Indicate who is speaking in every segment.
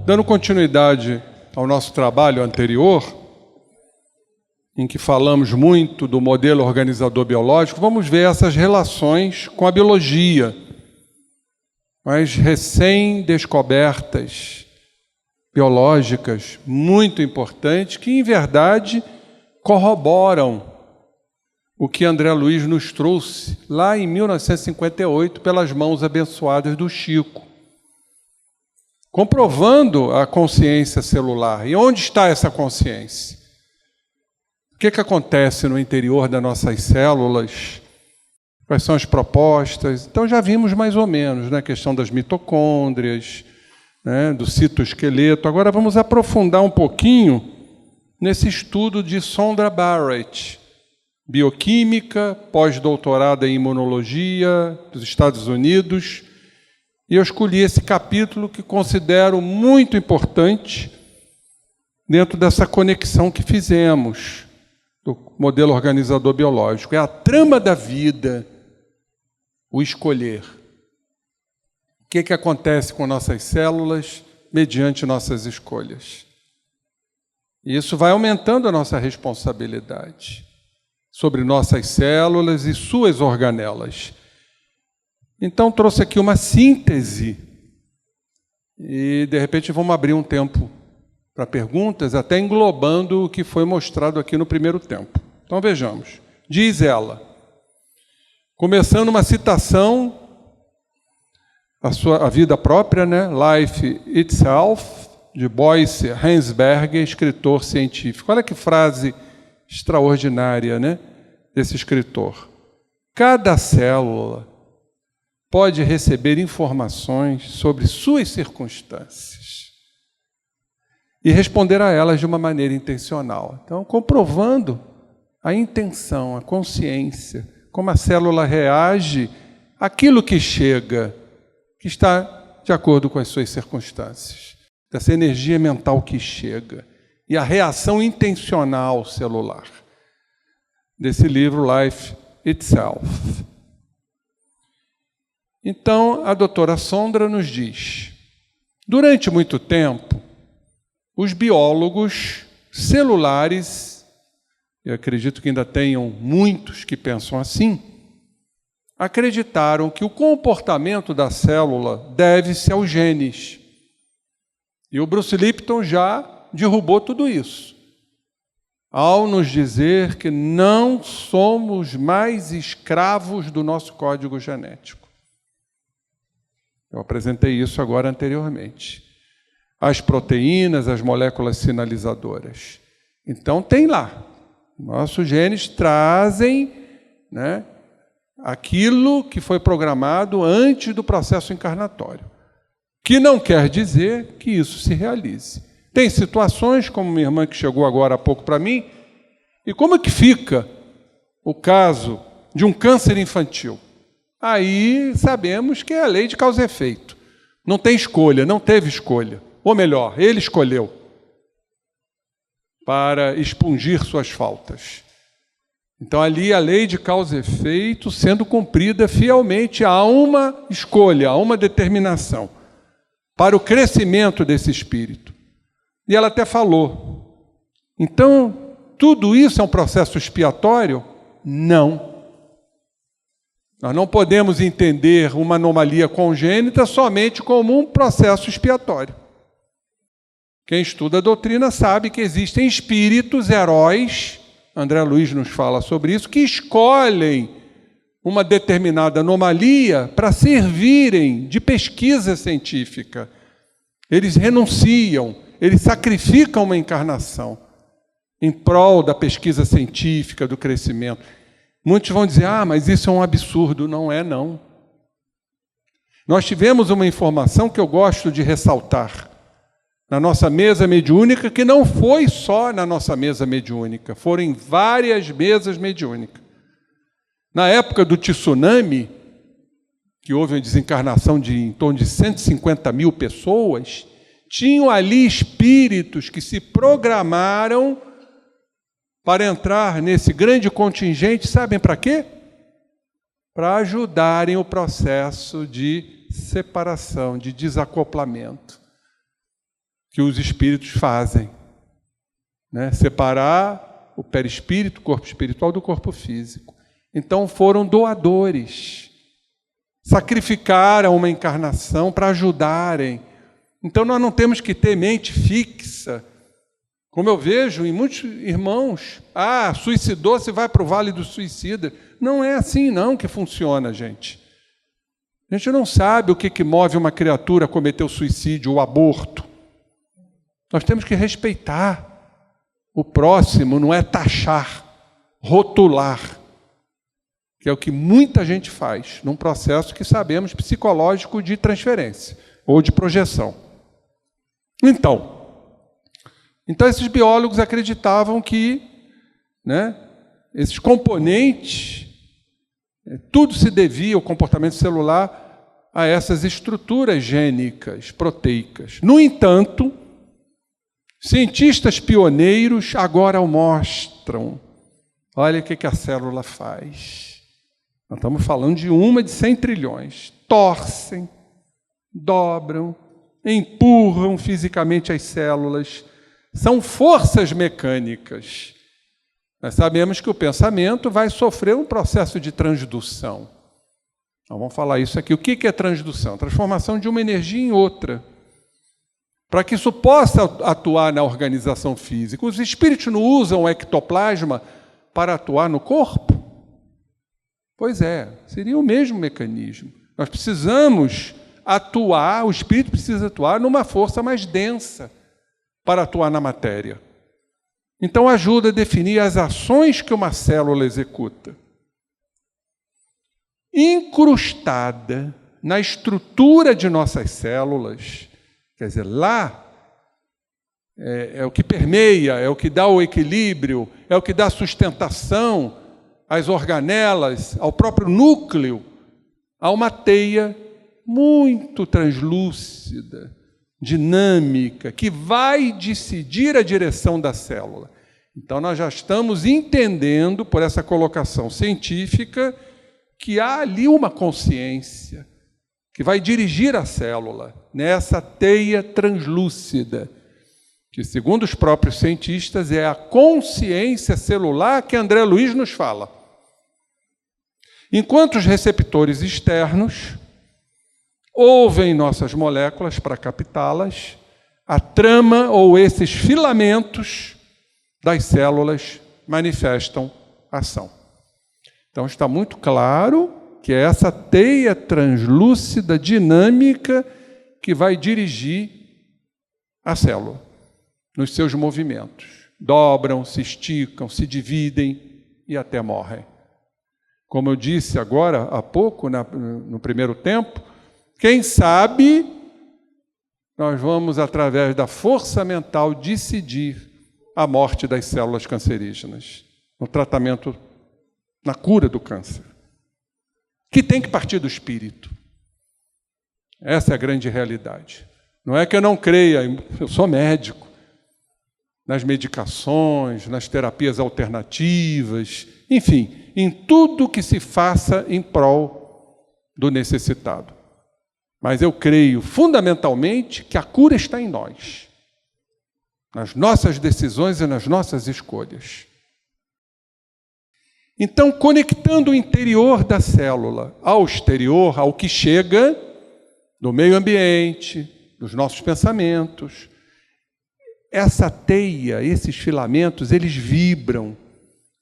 Speaker 1: Dando continuidade ao nosso trabalho anterior, em que falamos muito do modelo organizador biológico, vamos ver essas relações com a biologia, as recém-descobertas biológicas muito importantes, que, em verdade, corroboram o que André Luiz nos trouxe lá em 1958, pelas mãos abençoadas do Chico, comprovando a consciência celular. E onde está essa consciência? O que acontece no interior das nossas células? Quais são as propostas? Então já vimos mais ou menos, né, a questão das mitocôndrias, né, do citoesqueleto. Agora vamos aprofundar um pouquinho nesse estudo de Sondra Barrett, bioquímica, pós-doutorada em imunologia dos Estados Unidos. E eu escolhi esse capítulo que considero muito importante dentro dessa conexão que fizemos do modelo organizador biológico. É a trama da vida, o escolher. O que acontece com nossas células mediante nossas escolhas? E isso vai aumentando a nossa responsabilidade sobre nossas células e suas organelas. Então, trouxe aqui uma síntese e, de repente, vamos abrir um tempo para perguntas, até englobando o que foi mostrado aqui no primeiro tempo. Então, vejamos. Diz ela, começando uma citação, a vida própria, né? Life Itself, de Boyce Heinsberg, escritor científico. Olha que frase extraordinária, né, desse escritor. Cada célula pode receber informações sobre suas circunstâncias e responder a elas de uma maneira intencional. Então, comprovando a intenção, a consciência, como a célula reage àquilo que chega, que está de acordo com as suas circunstâncias, dessa energia mental que chega, e a reação intencional celular, desse livro Life Itself. Então, a doutora Sondra nos diz, durante muito tempo, os biólogos celulares, eu acredito que ainda tenham muitos que pensam assim, acreditaram que o comportamento da célula deve-se aos genes. E o Bruce Lipton já derrubou tudo isso, ao nos dizer que não somos mais escravos do nosso código genético. Eu apresentei isso agora anteriormente. As proteínas, as moléculas sinalizadoras. Então tem lá. Nossos genes trazem, né, aquilo que foi programado antes do processo encarnatório. Que não quer dizer que isso se realize. Tem situações, como minha irmã que chegou agora há pouco para mim, e como é que fica o caso de um câncer infantil? Aí sabemos que é a lei de causa e efeito. Não tem escolha, não teve escolha. Ou melhor, ele escolheu para expungir suas faltas. Então ali a lei de causa e efeito sendo cumprida fielmente a uma escolha, a uma determinação, para o crescimento desse espírito. E ela até falou, então tudo isso é um processo expiatório? Não. Nós não podemos entender uma anomalia congênita somente como um processo expiatório. Quem estuda a doutrina sabe que existem espíritos, heróis, André Luiz nos fala sobre isso, que escolhem uma determinada anomalia para servirem de pesquisa científica. Eles renunciam, eles sacrificam uma encarnação em prol da pesquisa científica, do crescimento. Muitos vão dizer, mas isso é um absurdo. Não é, não. Nós tivemos uma informação que eu gosto de ressaltar na nossa mesa mediúnica, que não foi só na nossa mesa mediúnica, foram em várias mesas mediúnicas. Na época do tsunami, que houve uma desencarnação de em torno de 150 mil pessoas, tinham ali espíritos que se programaram para entrar nesse grande contingente, sabem para quê? Para ajudarem o processo de separação, de desacoplamento. que os espíritos fazem, né? Separar o perispírito, o corpo espiritual, do corpo físico. Então foram doadores, sacrificaram uma encarnação para ajudarem. Então nós não temos que ter mente fixa, como eu vejo em muitos irmãos. Suicidou-se, vai para o vale do suicida. Não é assim não que funciona, gente. A gente não sabe o que move uma criatura a cometer o suicídio, o aborto. Nós temos que respeitar o próximo, não é taxar, rotular, que é o que muita gente faz num processo que sabemos psicológico de transferência ou de projeção. Então esses biólogos acreditavam que, né, esses componentes, tudo se devia, o comportamento celular, a essas estruturas gênicas, proteicas. No entanto, cientistas pioneiros agora mostram, olha o que a célula faz. Nós estamos falando de uma de 100 trilhões. Torcem, dobram, empurram fisicamente as células. São forças mecânicas. Nós sabemos que o pensamento vai sofrer um processo de transdução. Então, vamos falar isso aqui. O que é transdução? Transformação de uma energia em outra. Para que isso possa atuar na organização física. Os espíritos não usam o ectoplasma para atuar no corpo? Pois é, seria o mesmo mecanismo. Nós precisamos atuar, o espírito precisa atuar numa força mais densa para atuar na matéria. Então ajuda a definir as ações que uma célula executa. Incrustada na estrutura de nossas células, quer dizer, lá é o que permeia, é o que dá o equilíbrio, é o que dá sustentação às organelas, ao próprio núcleo, há uma teia muito translúcida, dinâmica, que vai decidir a direção da célula. Então nós já estamos entendendo, por essa colocação científica, que há ali uma consciência que vai dirigir a célula nessa teia translúcida, que, segundo os próprios cientistas, é a consciência celular que André Luiz nos fala. Enquanto os receptores externos ouvem nossas moléculas para captá-las, a trama ou esses filamentos das células manifestam ação. Então está muito claro que é essa teia translúcida, dinâmica, que vai dirigir a célula nos seus movimentos. Dobram, se esticam, se dividem e até morrem. Como eu disse agora há pouco, no primeiro tempo, quem sabe nós vamos, através da força mental, decidir a morte das células cancerígenas, no tratamento, na cura do câncer, que tem que partir do espírito. Essa é a grande realidade. Não é que eu não creia, eu sou médico, nas medicações, nas terapias alternativas, enfim, em tudo que se faça em prol do necessitado. Mas eu creio fundamentalmente que a cura está em nós, nas nossas decisões e nas nossas escolhas. Então, conectando o interior da célula ao exterior, ao que chega do meio ambiente, dos nossos pensamentos, essa teia, esses filamentos, eles vibram,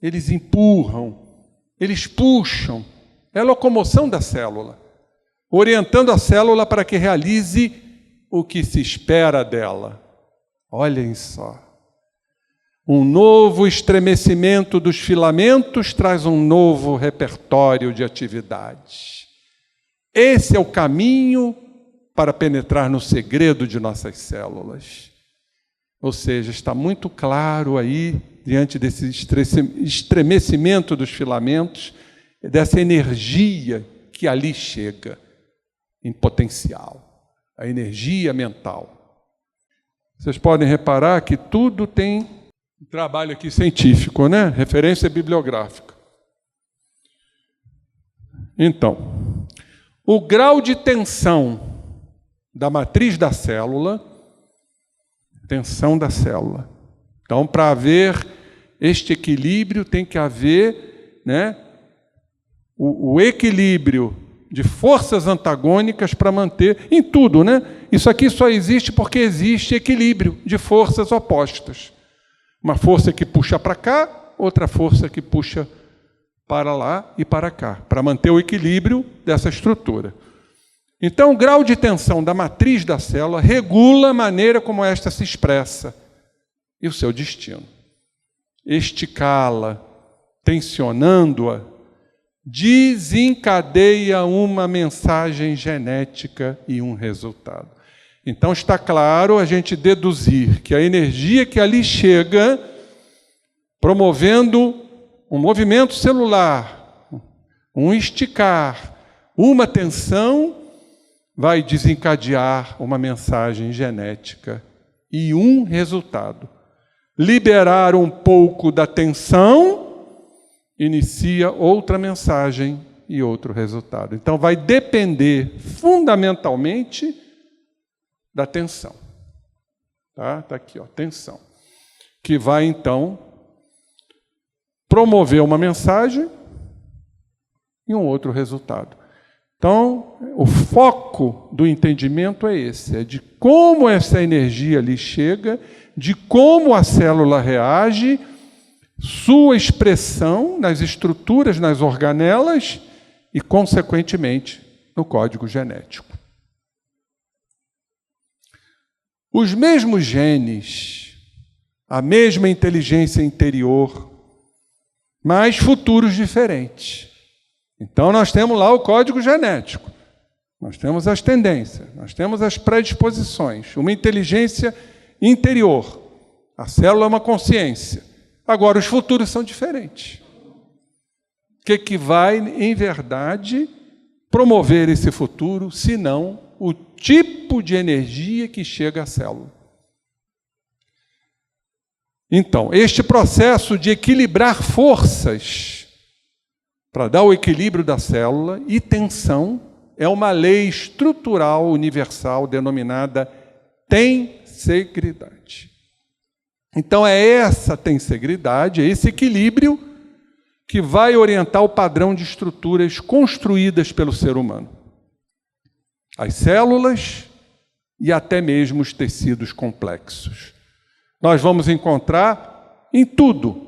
Speaker 1: eles empurram, eles puxam. É a locomoção da célula, orientando a célula para que realize o que se espera dela. Olhem só. Um novo estremecimento dos filamentos traz um novo repertório de atividades. Esse é o caminho para penetrar no segredo de nossas células. Ou seja, está muito claro aí, diante desse estremecimento dos filamentos, dessa energia que ali chega, em potencial, a energia mental. Vocês podem reparar que tudo tem um trabalho aqui científico, né? Referência bibliográfica. Então, o grau de tensão da matriz da célula tensão da célula. Então, para haver este equilíbrio, tem que haver, né, o equilíbrio de forças antagônicas para manter em tudo, né? Isso aqui só existe porque existe equilíbrio de forças opostas. Uma força que puxa para cá, outra força que puxa para lá e para cá, para manter o equilíbrio dessa estrutura. Então, o grau de tensão da matriz da célula regula a maneira como esta se expressa e o seu destino. Esticá-la, tensionando-a, desencadeia uma mensagem genética e um resultado. Então, está claro a gente deduzir que a energia que ali chega, promovendo um movimento celular, um esticar, uma tensão, vai desencadear uma mensagem genética e um resultado. Liberar um pouco da tensão inicia outra mensagem e outro resultado. Então, vai depender fundamentalmente da tensão. Tá aqui, ó, tensão. Que vai, então, promover uma mensagem e um outro resultado. Então, o foco do entendimento é esse, é de como essa energia ali chega, de como a célula reage, sua expressão nas estruturas, nas organelas e, consequentemente, no código genético. Os mesmos genes, a mesma inteligência interior, mas futuros diferentes. Então, nós temos lá o código genético, nós temos as tendências, nós temos as predisposições, uma inteligência interior. A célula é uma consciência. Agora, os futuros são diferentes. O que vai, em verdade, promover esse futuro, senão o tipo de energia que chega à célula? Então, este processo de equilibrar forças para dar o equilíbrio da célula e tensão é uma lei estrutural universal denominada tensegridade. Então, é essa tensegridade, é esse equilíbrio que vai orientar o padrão de estruturas construídas pelo ser humano. As células e até mesmo os tecidos complexos. Nós vamos encontrar em tudo,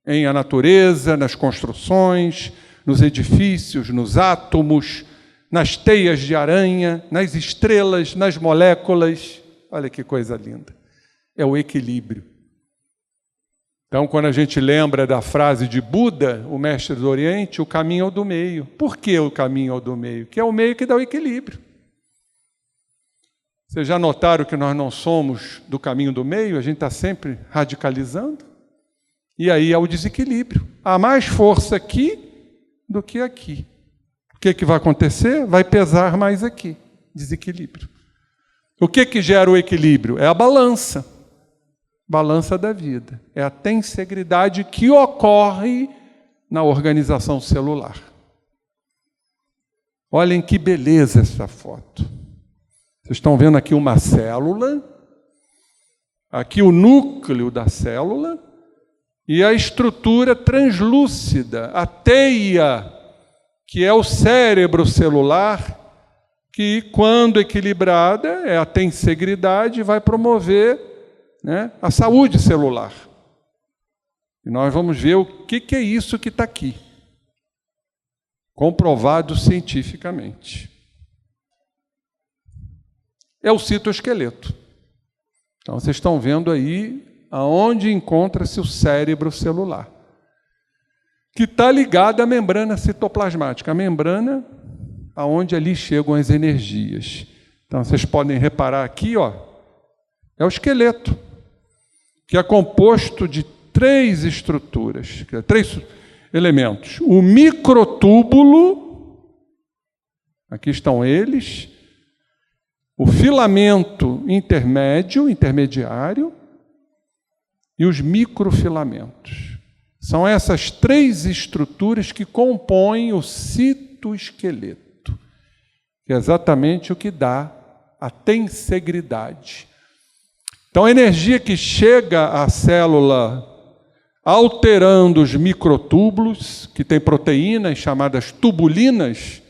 Speaker 1: em a natureza, nas construções, nos edifícios, nos átomos, nas teias de aranha, nas estrelas, nas moléculas. Olha que coisa linda. É o equilíbrio. Então, quando a gente lembra da frase de Buda, o mestre do Oriente, o caminho é o do meio. Por que o caminho é o do meio? Que é o meio que dá o equilíbrio. Vocês já notaram que nós não somos do caminho do meio? A gente está sempre radicalizando. E aí é o desequilíbrio. Há mais força aqui do que aqui. O que vai acontecer? Vai pesar mais aqui. Desequilíbrio. O que gera o equilíbrio? É a balança. Balança da vida. É a tensegridade que ocorre na organização celular. Olhem que beleza essa foto. Vocês estão vendo aqui uma célula, aqui o núcleo da célula e a estrutura translúcida, a teia, que é o cérebro celular, que, quando equilibrada, é a tensegridade, vai promover, né, a saúde celular. E nós vamos ver o que é isso que está aqui, comprovado cientificamente. É o citoesqueleto. Então, vocês estão vendo aí aonde encontra-se o cérebro celular, que está ligado à membrana citoplasmática, a membrana aonde ali chegam as energias. Então, vocês podem reparar aqui, ó, é o esqueleto, que é composto de 3 estruturas, 3 elementos. O microtúbulo, aqui estão eles, o filamento intermediário e os microfilamentos. São essas 3 estruturas que compõem o citoesqueleto, que é exatamente o que dá a tensegridade. Então, a energia que chega à célula alterando os microtúbulos, que tem proteínas chamadas tubulinas,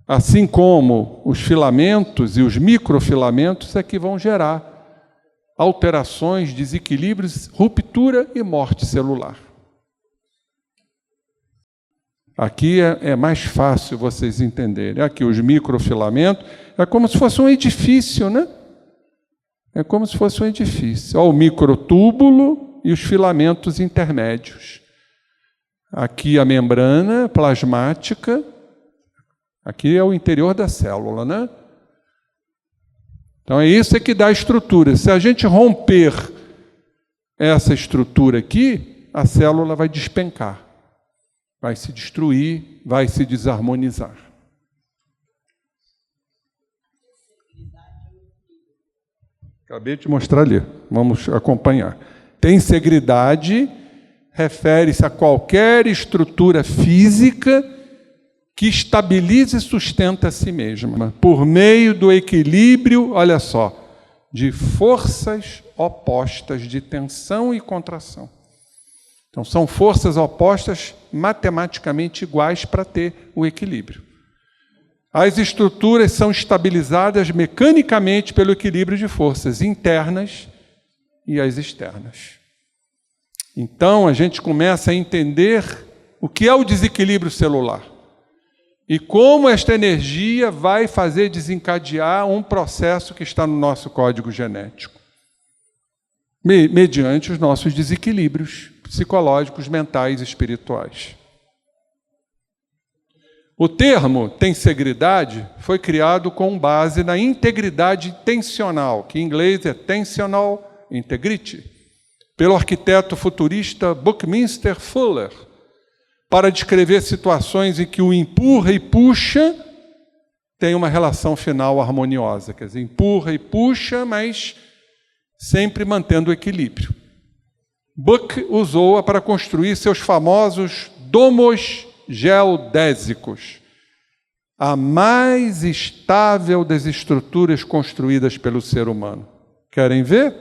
Speaker 1: assim como os filamentos e os microfilamentos, é que vão gerar alterações, desequilíbrios, ruptura e morte celular. Aqui é mais fácil vocês entenderem. Aqui os microfilamentos, é como se fosse um edifício, né? É como se fosse um edifício. Olha o microtúbulo e os filamentos intermédios. Aqui a membrana plasmática, aqui é o interior da célula, né? Então é isso que dá a estrutura. Se a gente romper essa estrutura aqui, a célula vai despencar, vai se destruir, vai se desarmonizar. Acabei de mostrar ali, vamos acompanhar. Tensegridade refere-se a qualquer estrutura física que estabilize e sustenta a si mesma, por meio do equilíbrio, olha só, de forças opostas de tensão e contração. Então, são forças opostas matematicamente iguais para ter o equilíbrio. As estruturas são estabilizadas mecanicamente pelo equilíbrio de forças internas e as externas. Então, a gente começa a entender o que é o desequilíbrio celular e como esta energia vai fazer desencadear um processo que está no nosso código genético, mediante os nossos desequilíbrios psicológicos, mentais e espirituais. O termo tensegridade foi criado com base na integridade tensional, que em inglês é tensional integrity, pelo arquiteto futurista Buckminster Fuller, para descrever situações em que o empurra e puxa tem uma relação final harmoniosa. Quer dizer, empurra e puxa, mas sempre mantendo o equilíbrio. Buck usou-a para construir seus famosos domos geodésicos, a mais estável das estruturas construídas pelo ser humano. Querem ver?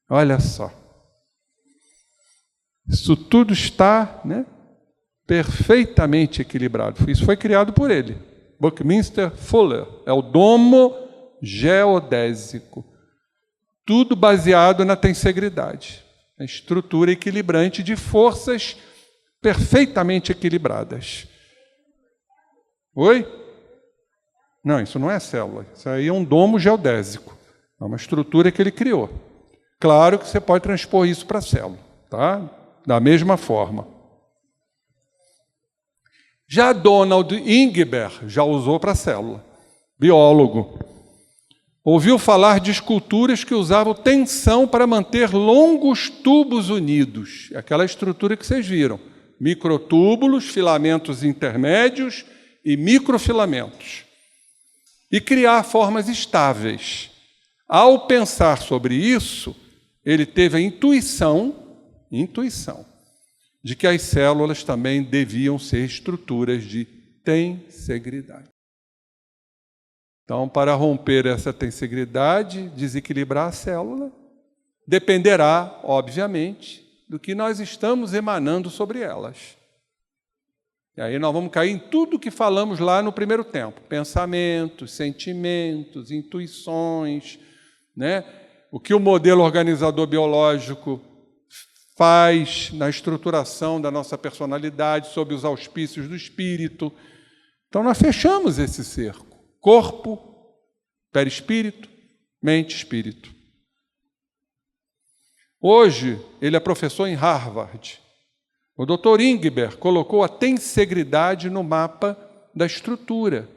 Speaker 1: Olha só. Isso tudo está, né, perfeitamente equilibrado. Isso foi criado por ele, Buckminster Fuller. É o domo geodésico. Tudo baseado na tensegridade, a estrutura equilibrante de forças perfeitamente equilibradas. Oi? Não, isso não é célula. Isso aí é um domo geodésico. É uma estrutura que ele criou. Claro que você pode transpor isso para a célula, tá? Da mesma forma. Já Donald Ingber já usou para a célula, biólogo. Ouviu falar de esculturas que usavam tensão para manter longos tubos unidos. Aquela estrutura que vocês viram. Microtúbulos, filamentos intermédios e microfilamentos. E criar formas estáveis. Ao pensar sobre isso, ele teve a intuição de que as células também deviam ser estruturas de tensegridade. Então, para romper essa tensegridade, desequilibrar a célula, dependerá, obviamente, do que nós estamos emanando sobre elas. E aí nós vamos cair em tudo que falamos lá no primeiro tempo. Pensamentos, sentimentos, intuições, né? O que o modelo organizador biológico faz na estruturação da nossa personalidade, sob os auspícios do espírito. Então, nós fechamos esse cerco. Corpo, perispírito, mente, espírito. Hoje, ele é professor em Harvard. O Dr. Ingber colocou a tensegridade no mapa da estrutura,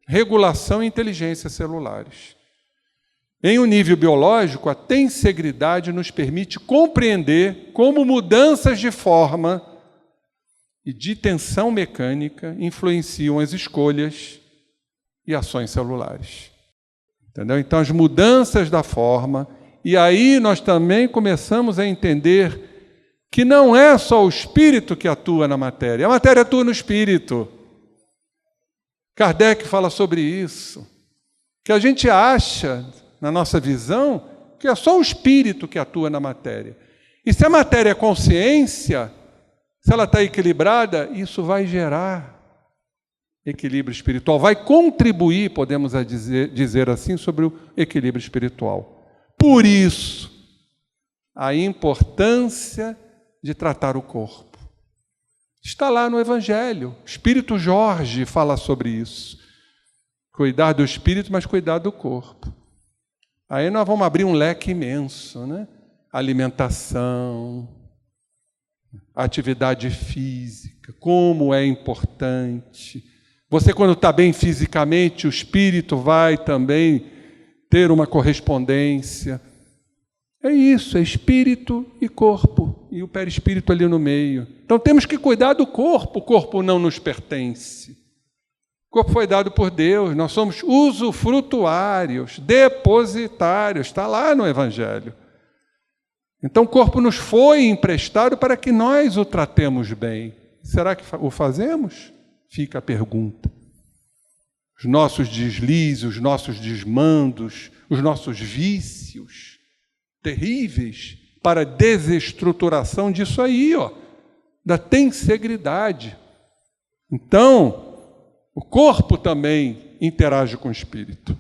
Speaker 1: regulação e inteligência celulares. Em um nível biológico, a tensegridade nos permite compreender como mudanças de forma e de tensão mecânica influenciam as escolhas e ações celulares. Entendeu? Então, as mudanças da forma, e aí nós também começamos a entender que não é só o espírito que atua na matéria, a matéria atua no espírito. Kardec fala sobre isso, que a gente acha, na nossa visão, que é só o espírito que atua na matéria. E se a matéria é consciência, se ela está equilibrada, isso vai gerar equilíbrio espiritual, vai contribuir, podemos dizer assim, sobre o equilíbrio espiritual. Por isso, a importância de tratar o corpo. Está lá no Evangelho. Espírito Jorge fala sobre isso. Cuidar do espírito, mas cuidar do corpo. Aí nós vamos abrir um leque imenso, né? Alimentação, atividade física, como é importante. Você, quando está bem fisicamente, o espírito vai também ter uma correspondência. É isso, é espírito e corpo, e o perispírito ali no meio. Então temos que cuidar do corpo, o corpo não nos pertence. O corpo foi dado por Deus, nós somos usufrutuários, depositários, está lá no Evangelho. Então o corpo nos foi emprestado para que nós o tratemos bem. Será que o fazemos? Fica a pergunta. Os nossos deslizes, os nossos desmandos, os nossos vícios terríveis para a desestruturação disso aí, ó, da tensegridade. Então, o corpo também interage com o espírito.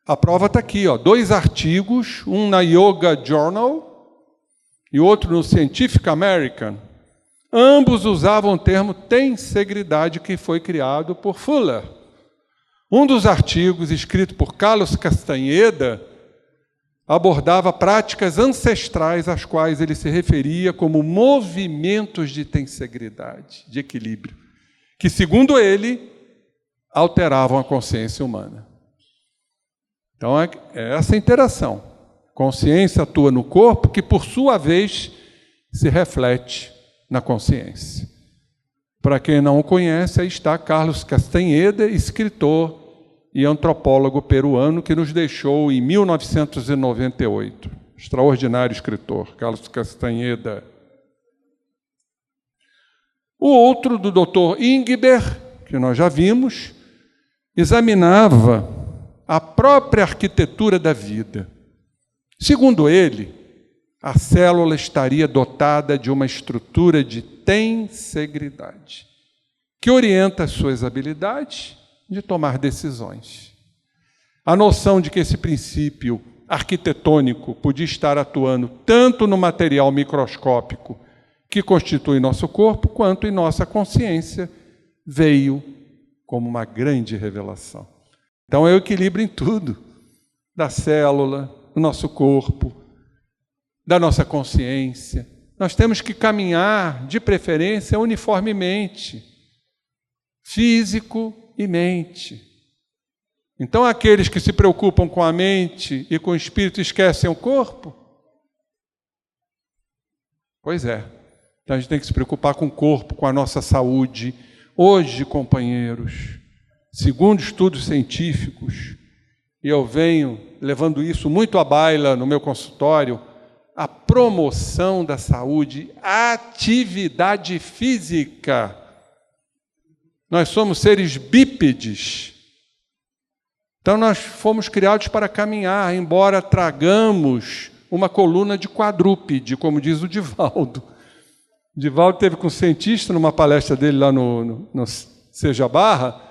Speaker 1: A prova está aqui, ó, 2 artigos, um na Yoga Journal e outro no Scientific American. Ambos usavam o termo tensegridade, que foi criado por Fuller. Um dos artigos, escrito por Carlos Castanheda, abordava práticas ancestrais às quais ele se referia como movimentos de tensegridade, de equilíbrio, que, segundo ele, alteravam a consciência humana. Então, é essa interação. Consciência atua no corpo, que, por sua vez, se reflete na consciência. Para quem não o conhece, aí está Carlos Castanheda, escritor e antropólogo peruano, que nos deixou em 1998. Extraordinário escritor, Carlos Castanheda. O outro, do Dr. Ingber, que nós já vimos, examinava a própria arquitetura da vida. Segundo ele, a célula estaria dotada de uma estrutura de tensegridade, que orienta as suas habilidades de tomar decisões. A noção de que esse princípio arquitetônico podia estar atuando tanto no material microscópico que constitui nosso corpo, quanto em nossa consciência, veio como uma grande revelação. Então é o equilíbrio em tudo, da célula, do nosso corpo, da nossa consciência. Nós temos que caminhar, de preferência, uniformemente, físico e mente. Então, aqueles que se preocupam com a mente e com o espírito esquecem o corpo? Pois é. Então, a gente tem que se preocupar com o corpo, com a nossa saúde. Hoje, companheiros, segundo estudos científicos, e eu venho levando isso muito à baila no meu consultório, a promoção da saúde, a atividade física. Nós somos seres bípedes. Então, nós fomos criados para caminhar, embora tragamos uma coluna de quadrúpede, como diz o Divaldo. O Divaldo teve com um cientista numa palestra dele lá no Seja Barra,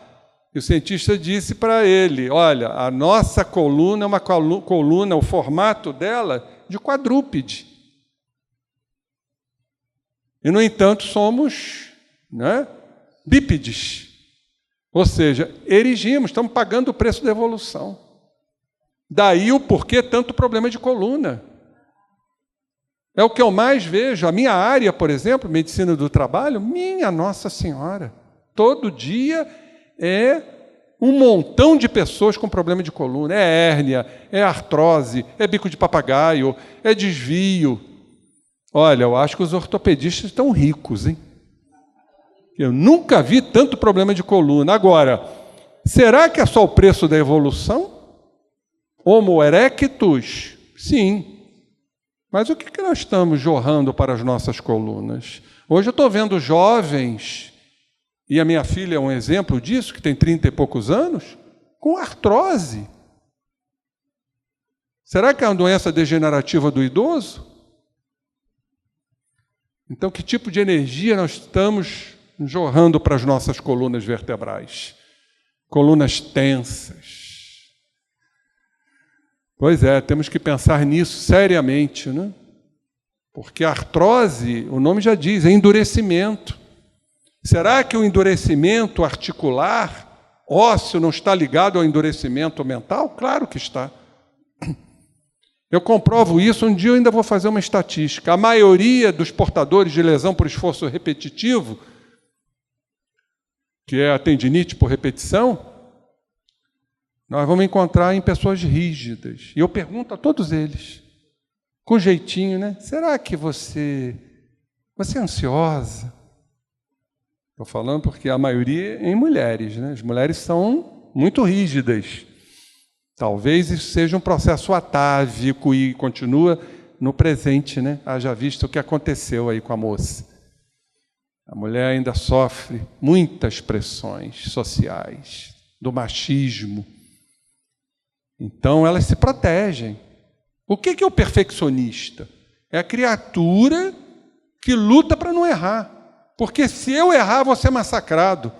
Speaker 1: e o cientista disse para ele, olha, a nossa coluna é uma coluna, o formato dela, de quadrúpede. E, no entanto, somos, né, bípedes. Ou seja, erigimos, estamos pagando o preço da evolução. Daí o porquê tanto problema de coluna. É o que eu mais vejo. A minha área, por exemplo, medicina do trabalho, minha Nossa Senhora, todo dia é um montão de pessoas com problema de coluna. É hérnia, é artrose, é bico de papagaio, é desvio. Olha, eu acho que os ortopedistas estão ricos, hein? Eu nunca vi tanto problema de coluna. Agora, será que é só o preço da evolução? Homo erectus? Sim. Mas o que nós estamos jorrando para as nossas colunas? Hoje eu estou vendo jovens, e a minha filha é um exemplo disso, que tem 30 e poucos anos, com artrose. Será que é uma doença degenerativa do idoso? Então, que tipo de energia nós estamos jorrando para as nossas colunas vertebrais? Colunas tensas. Pois é, temos que pensar nisso seriamente, né? Porque a artrose, o nome já diz, é endurecimento. Será que o endurecimento articular, ósseo, não está ligado ao endurecimento mental? Claro que está. Eu comprovo isso, um dia eu ainda vou fazer uma estatística. A maioria dos portadores de lesão por esforço repetitivo, que é a tendinite por repetição, nós vamos encontrar em pessoas rígidas. E eu pergunto a todos eles, com jeitinho, né? Será que você é ansiosa? Estou falando porque a maioria é em mulheres, né? As mulheres são muito rígidas. Talvez isso seja um processo atávico e continua no presente, né? Haja visto o que aconteceu aí com a moça. A mulher ainda sofre muitas pressões sociais, do machismo. Então, elas se protegem. O que é o perfeccionista? É a criatura que luta para não errar. Porque se eu errar, vou ser massacrado.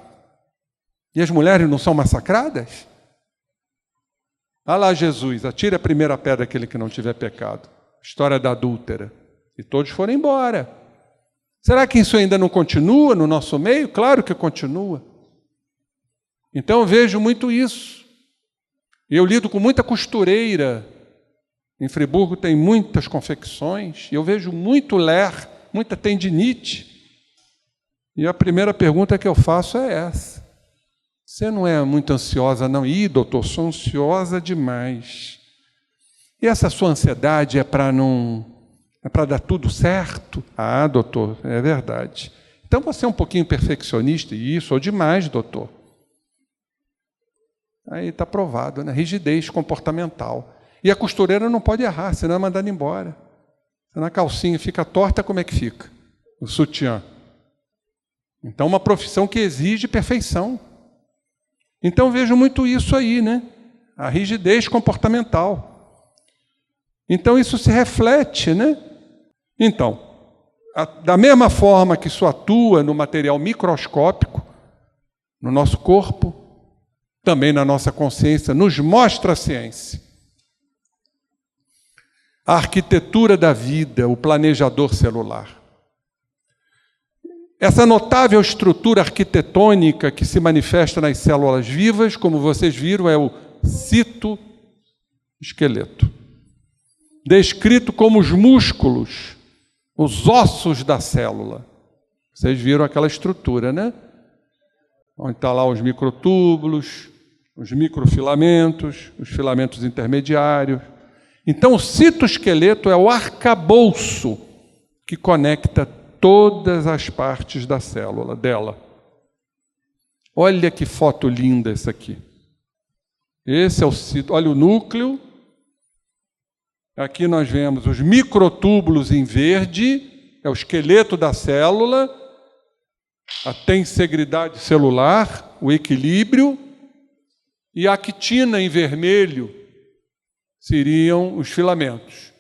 Speaker 1: E as mulheres não são massacradas? Ah lá, Jesus, atire a primeira pedra aquele que não tiver pecado. História da adúltera. E todos foram embora. Será que isso ainda não continua no nosso meio? Claro que continua. Então eu vejo muito isso. Eu lido com muita costureira. Em Friburgo tem muitas confecções. E eu vejo muito ler, muita tendinite. E a primeira pergunta que eu faço é essa. Você não é muito ansiosa, não? Ih, doutor, sou ansiosa demais. E essa sua ansiedade é para dar tudo certo? Ah, doutor, é verdade. Então você é um pouquinho perfeccionista? Isso, ou demais, doutor. Aí está provado, né? Rigidez comportamental. E a costureira não pode errar, senão é mandada embora. Se a calcinha fica torta, como é que fica? O sutiã. Então, uma profissão que exige perfeição. Então, vejo muito isso aí, né? A rigidez comportamental. Então, isso se reflete, né? Então, da mesma forma que isso atua no material microscópico, no nosso corpo, também na nossa consciência, nos mostra a ciência. A arquitetura da vida, o planejador celular. Essa notável estrutura arquitetônica que se manifesta nas células vivas, como vocês viram, é o citoesqueleto. Descrito como os músculos, os ossos da célula. Vocês viram aquela estrutura, né? Onde está lá os microtúbulos, os microfilamentos, os filamentos intermediários. Então, o citoesqueleto é o arcabouço que conecta todas as partes da célula dela. Olha que foto linda essa aqui. Esse é o olha o núcleo. Aqui nós vemos os microtúbulos em verde, é o esqueleto da célula, a tensegridade celular, o equilíbrio, e a actina em vermelho seriam os filamentos.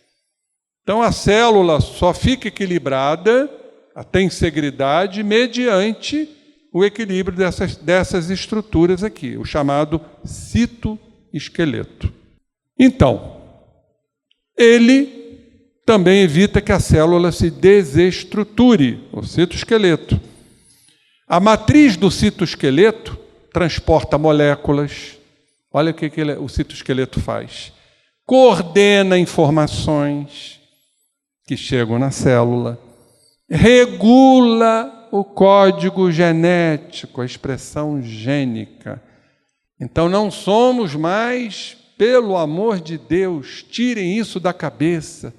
Speaker 1: Então a célula só fica equilibrada, a tensegridade, mediante o equilíbrio dessas estruturas aqui, o chamado citoesqueleto. Então, ele também evita que a célula se desestruture, o citoesqueleto. A matriz do citoesqueleto transporta moléculas. Olha o que o citoesqueleto faz. Coordena informações que chegam na célula. Regula o código genético, a expressão gênica. Então não somos mais, pelo amor de Deus, tirem isso da cabeça.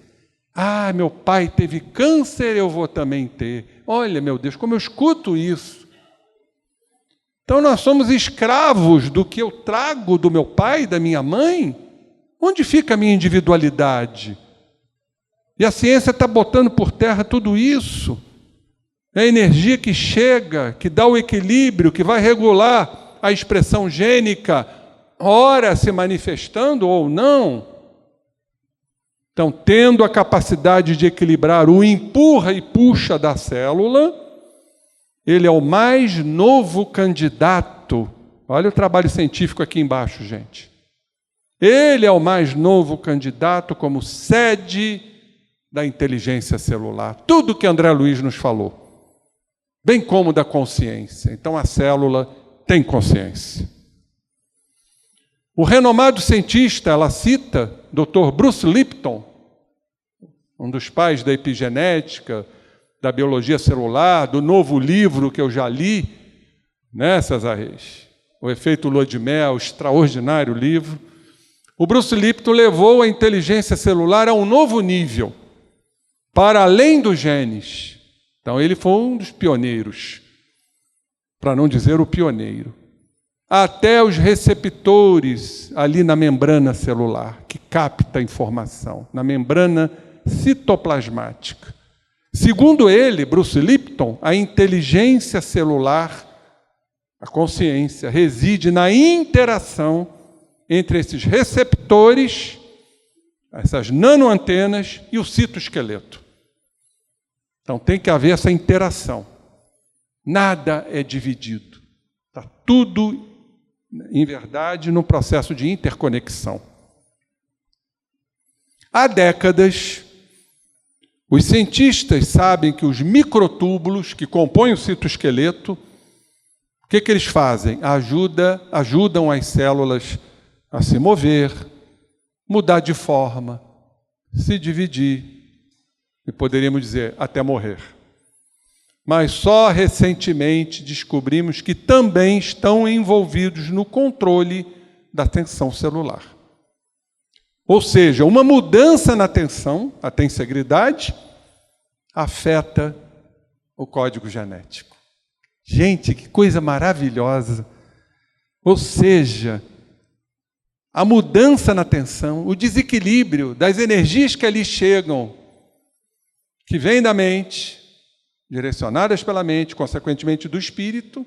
Speaker 1: Ah, meu pai teve câncer, eu vou também ter. Olha, meu Deus, como eu escuto isso. Então nós somos escravos do que eu trago do meu pai, da minha mãe? Onde fica a minha individualidade? E a ciência está botando por terra tudo isso. É a energia que chega, que dá o equilíbrio, que vai regular a expressão gênica, ora se manifestando ou não. Então, tendo a capacidade de equilibrar o empurra e puxa da célula, ele é o mais novo candidato. Olha o trabalho científico aqui embaixo, gente. Ele é o mais novo candidato como sede da inteligência celular. Tudo que André Luiz nos falou, bem como da consciência. Então, a célula tem consciência. O renomado cientista, ela cita Dr. Bruce Lipton, um dos pais da epigenética, da biologia celular, do novo livro que eu já li, né, César Reis? O Efeito Lua de Mel, extraordinário livro. O Bruce Lipton levou a inteligência celular a um novo nível, para além dos genes. Então, ele foi um dos pioneiros, para não dizer o pioneiro. Até os receptores ali na membrana celular, que capta a informação, na membrana citoplasmática. Segundo ele, Bruce Lipton, a inteligência celular, a consciência, reside na interação entre esses receptores, essas nanoantenas e o citoesqueleto. Então tem que haver essa interação. Nada é dividido. Está tudo, em verdade, no processo de interconexão. Há décadas, os cientistas sabem que os microtúbulos que compõem o citoesqueleto, o que eles fazem? Ajudam as células a se mover, mudar de forma, se dividir, e poderíamos dizer, até morrer. Mas só recentemente descobrimos que também estão envolvidos no controle da tensão celular. Ou seja, uma mudança na tensão, a tensegridade, afeta o código genético. Gente, que coisa maravilhosa! Ou seja, a mudança na tensão, o desequilíbrio das energias que ali chegam, que vêm da mente, direcionadas pela mente, consequentemente do espírito,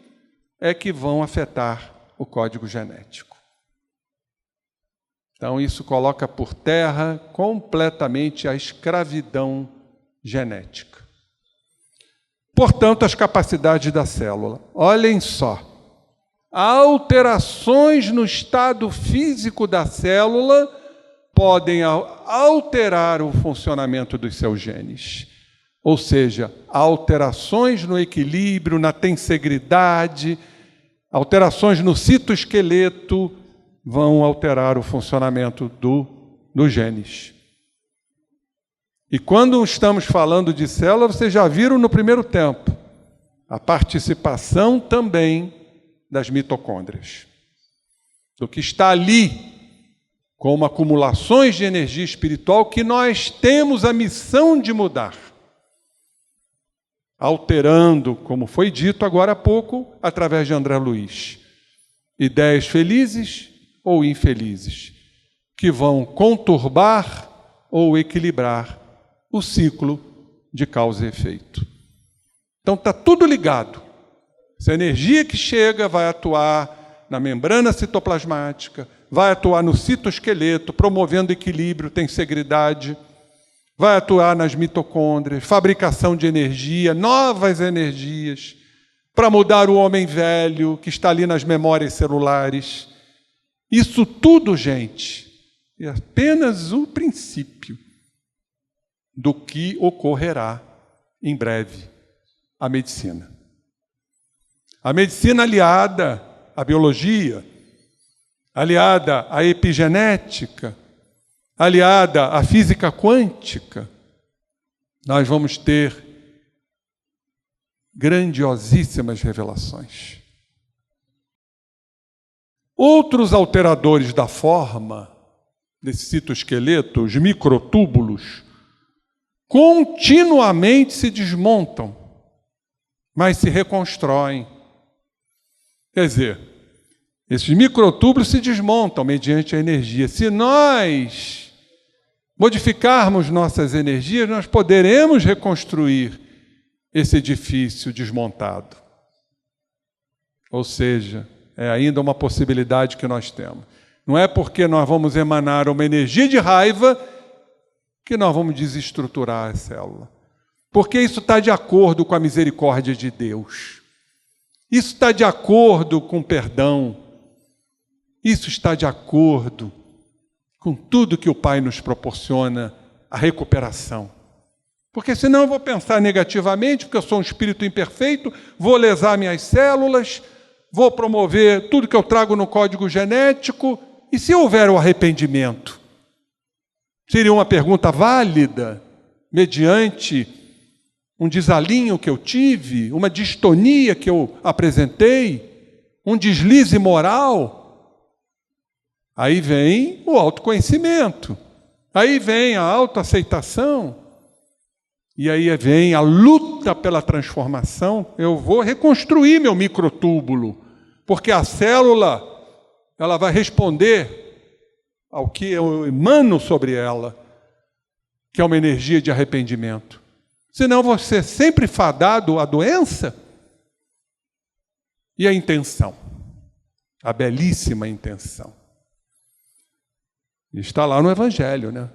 Speaker 1: é que vão afetar o código genético. Então, isso coloca por terra completamente a escravidão genética. Portanto, as capacidades da célula. Olhem só. Alterações no estado físico da célula podem alterar o funcionamento dos seus genes. Ou seja, alterações no equilíbrio, na tensegridade, alterações no citoesqueleto vão alterar o funcionamento dos genes. E quando estamos falando de célula, vocês já viram no primeiro tempo, a participação também das mitocôndrias, do que está ali, como acumulações de energia espiritual que nós temos a missão de mudar, alterando, como foi dito agora há pouco, através de André Luiz, ideias felizes ou infelizes, que vão conturbar ou equilibrar o ciclo de causa e efeito. Então está tudo ligado. Essa energia que chega vai atuar na membrana citoplasmática, vai atuar no citoesqueleto, promovendo equilíbrio, tensegridade, vai atuar nas mitocôndrias, fabricação de energia, novas energias, para mudar o homem velho que está ali nas memórias celulares. Isso tudo, gente, é apenas o princípio do que ocorrerá em breve, a medicina. A medicina aliada à biologia, aliada à epigenética, aliada à física quântica, nós vamos ter grandiosíssimas revelações. Outros alteradores da forma desse citoesqueleto, os microtúbulos, continuamente se desmontam, mas se reconstroem. Quer dizer, esses microtúbulos se desmontam mediante a energia. Se nós modificarmos nossas energias, nós poderemos reconstruir esse edifício desmontado. Ou seja, é ainda uma possibilidade que nós temos. Não é porque nós vamos emanar uma energia de raiva que nós vamos desestruturar a célula. Porque isso está de acordo com a misericórdia de Deus. Isso está de acordo com o perdão. Isso está de acordo com tudo que o Pai nos proporciona, a recuperação. Porque senão eu vou pensar negativamente, porque eu sou um espírito imperfeito, vou lesar minhas células, vou promover tudo que eu trago no código genético. E se houver o arrependimento? Seria uma pergunta válida, mediante um desalinho que eu tive, uma distonia que eu apresentei, um deslize moral. Aí vem o autoconhecimento, aí vem a autoaceitação, e aí vem a luta pela transformação. Eu vou reconstruir meu microtúbulo, porque a célula, ela vai responder ao que eu emano sobre ela, que é uma energia de arrependimento. Senão vou ser sempre fadado à doença. E a intenção, a belíssima intenção. Está lá no Evangelho, né?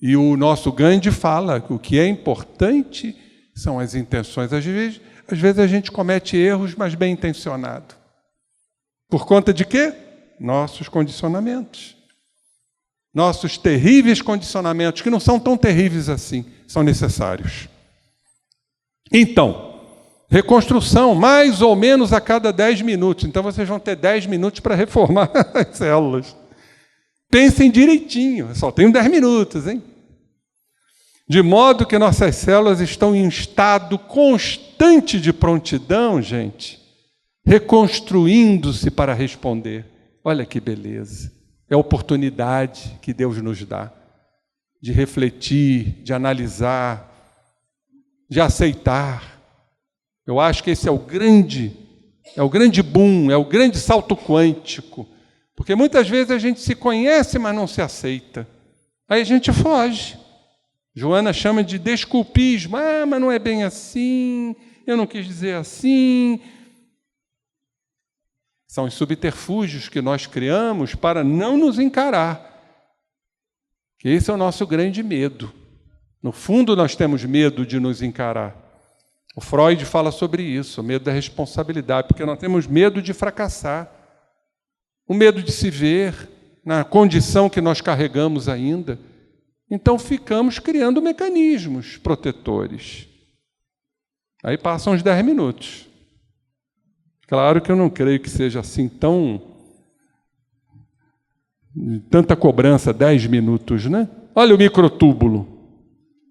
Speaker 1: E o nosso Gandhi fala que o que é importante são as intenções. Às vezes a gente comete erros, mas bem intencionado. Por conta de quê? Nossos condicionamentos. Nossos terríveis condicionamentos, que não são tão terríveis assim, são necessários. Então, reconstrução mais ou menos a cada 10 minutos. Então vocês vão ter 10 minutos para reformar as células. Pensem direitinho, só tenho 10 minutos, hein? De modo que nossas células estão em um estado constante de prontidão, gente, reconstruindo-se para responder. Olha que beleza. É a oportunidade que Deus nos dá de refletir, de analisar, de aceitar. Eu acho que esse é o grande boom, é o grande salto quântico. Porque muitas vezes a gente se conhece, mas não se aceita. Aí a gente foge. Joana chama de desculpismo. Ah, mas não é bem assim, eu não quis dizer assim. São os subterfúgios que nós criamos para não nos encarar. Que esse é o nosso grande medo. No fundo, nós temos medo de nos encarar. O Freud fala sobre isso, o medo da responsabilidade, porque nós temos medo de fracassar. O medo de se ver na condição que nós carregamos ainda. Então ficamos criando mecanismos protetores. Aí passam uns 10 minutos. Claro que eu não creio que seja assim tanta cobrança, 10 minutos, né? Olha o microtúbulo.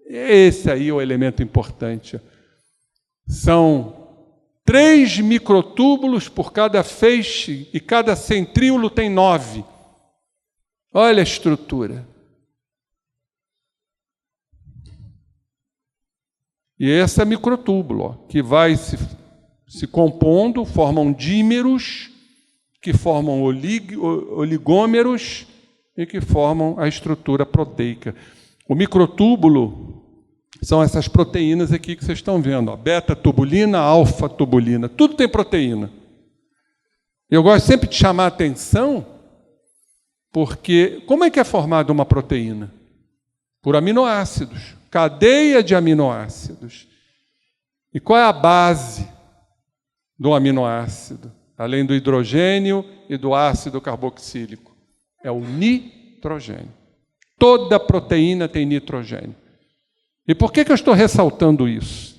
Speaker 1: Esse aí é o elemento importante. São 3 microtúbulos por cada feixe e cada centríolo tem 9. Olha a estrutura. E esse é microtúbulo, ó, que vai se compondo, formam dímeros, que formam oligômeros e que formam a estrutura proteica. O microtúbulo são essas proteínas aqui que vocês estão vendo, beta-tubulina, alfa-tubulina, tudo tem proteína. Eu gosto sempre de chamar a atenção, porque como é que é formada uma proteína? Por aminoácidos, cadeia de aminoácidos. E qual é a base do aminoácido? Além do hidrogênio e do ácido carboxílico. É o nitrogênio. Toda proteína tem nitrogênio. E por que eu estou ressaltando isso?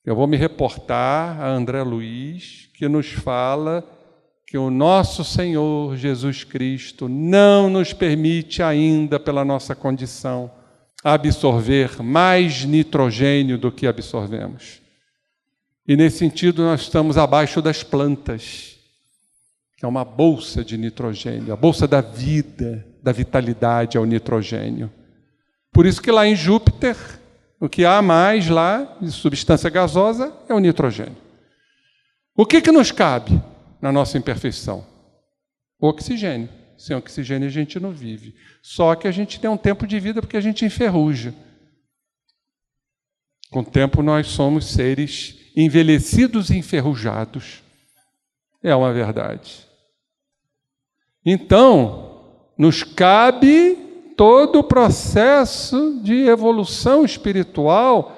Speaker 1: Eu vou me reportar a André Luiz, que nos fala que o nosso Senhor Jesus Cristo não nos permite ainda, pela nossa condição, absorver mais nitrogênio do que absorvemos. E nesse sentido nós estamos abaixo das plantas, que é uma bolsa de nitrogênio, a bolsa da vida, da vitalidade é o nitrogênio. Por isso que lá em Júpiter, o que há mais lá, de substância gasosa, é o nitrogênio. O que nos cabe na nossa imperfeição? O oxigênio. Sem oxigênio a gente não vive. Só que a gente tem um tempo de vida porque a gente enferruja. Com o tempo nós somos seres envelhecidos e enferrujados. É uma verdade. Então, nos cabe todo o processo de evolução espiritual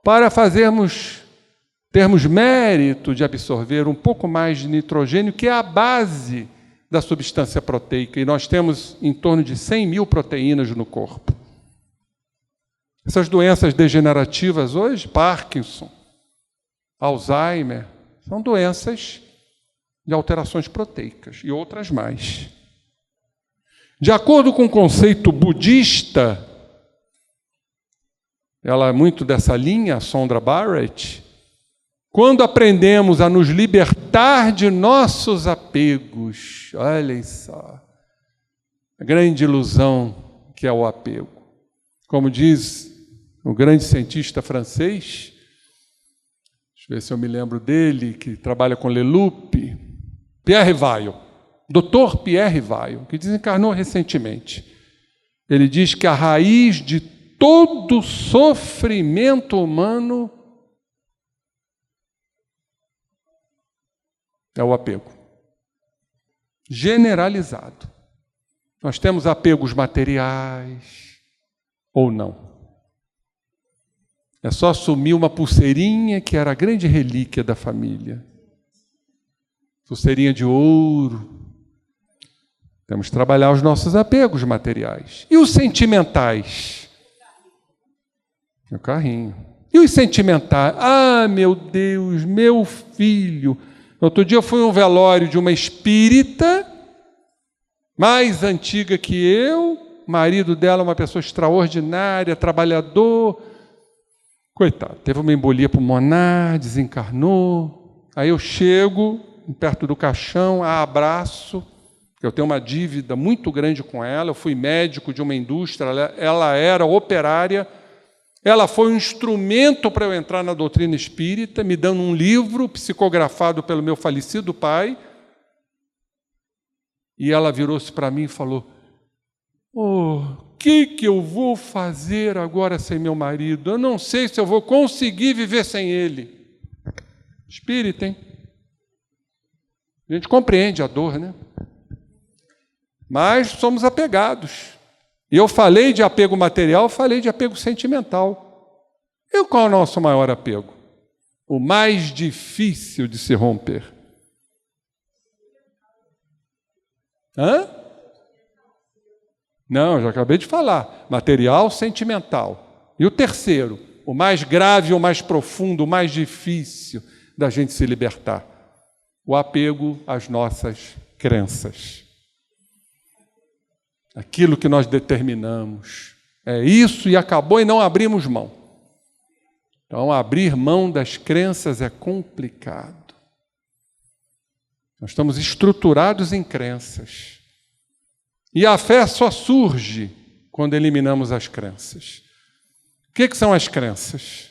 Speaker 1: para termos mérito de absorver um pouco mais de nitrogênio, que é a base da substância proteica, e nós temos em torno de 100 mil proteínas no corpo. Essas doenças degenerativas hoje, Parkinson, Alzheimer, são doenças de alterações proteicas e outras mais. De acordo com o conceito budista, ela é muito dessa linha, Sondra Barrett, quando aprendemos a nos libertar de nossos apegos, olhem só, a grande ilusão que é o apego. Como diz o grande cientista francês, deixa eu ver se eu me lembro dele, que trabalha com Leloup, Pierre Weil, Dr. Pierre Weil, que desencarnou recentemente. Ele diz que a raiz de todo sofrimento humano é o apego. Generalizado. Nós temos apegos materiais ou não. É só assumir uma pulseirinha que era a grande relíquia da família. Pulseirinha de ouro. Temos que trabalhar os nossos apegos materiais. E os sentimentais? Meu carrinho. E os sentimentais? Ah, meu Deus, meu filho. Outro dia eu fui a um velório de uma espírita, mais antiga que eu, marido dela uma pessoa extraordinária, trabalhador. Coitado, teve uma embolia pulmonar, desencarnou. Aí eu chego perto do caixão, a abraço, porque eu tenho uma dívida muito grande com ela. Eu fui médico de uma indústria, ela era operária. Ela foi um instrumento para eu entrar na doutrina espírita, me dando um livro psicografado pelo meu falecido pai. E ela virou-se para mim e falou: o que eu vou fazer agora sem meu marido? Eu não sei se eu vou conseguir viver sem ele. Espírita, hein? A gente compreende a dor, né? Mas somos apegados. E eu falei de apego material, falei de apego sentimental. E qual é o nosso maior apego? O mais difícil de se romper. Hã? Não, já acabei de falar. Material, sentimental. E o terceiro, o mais grave, o mais profundo, o mais difícil da gente se libertar. O apego às nossas crenças. Aquilo que nós determinamos. É isso e acabou, e não abrimos mão. Então, abrir mão das crenças é complicado. Nós estamos estruturados em crenças. E a fé só surge quando eliminamos as crenças. O que são as crenças?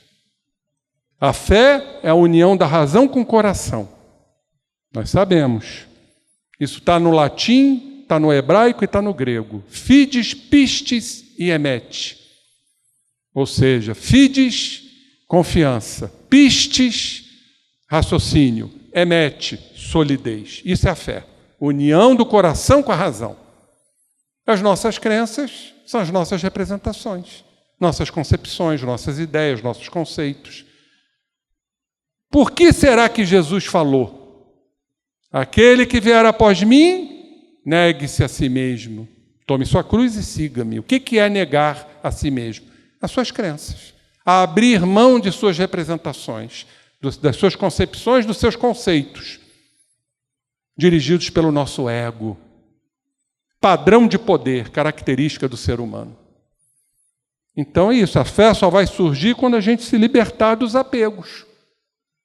Speaker 1: A fé é a união da razão com o coração. Nós sabemos. Isso está no latim, está no hebraico e está no grego. Fides, pistes e emete. Ou seja, fides, confiança. Pistes, raciocínio. Emete, solidez. Isso é a fé. União do coração com a razão. As nossas crenças são as nossas representações, nossas concepções, nossas ideias, nossos conceitos. Por que será que Jesus falou? Aquele que vier após mim, negue-se a si mesmo. Tome sua cruz e siga-me. O que é negar a si mesmo? As suas crenças. A abrir mão de suas representações, das suas concepções, dos seus conceitos, dirigidos pelo nosso ego. Padrão de poder, característica do ser humano. Então é isso, a fé só vai surgir quando a gente se libertar dos apegos.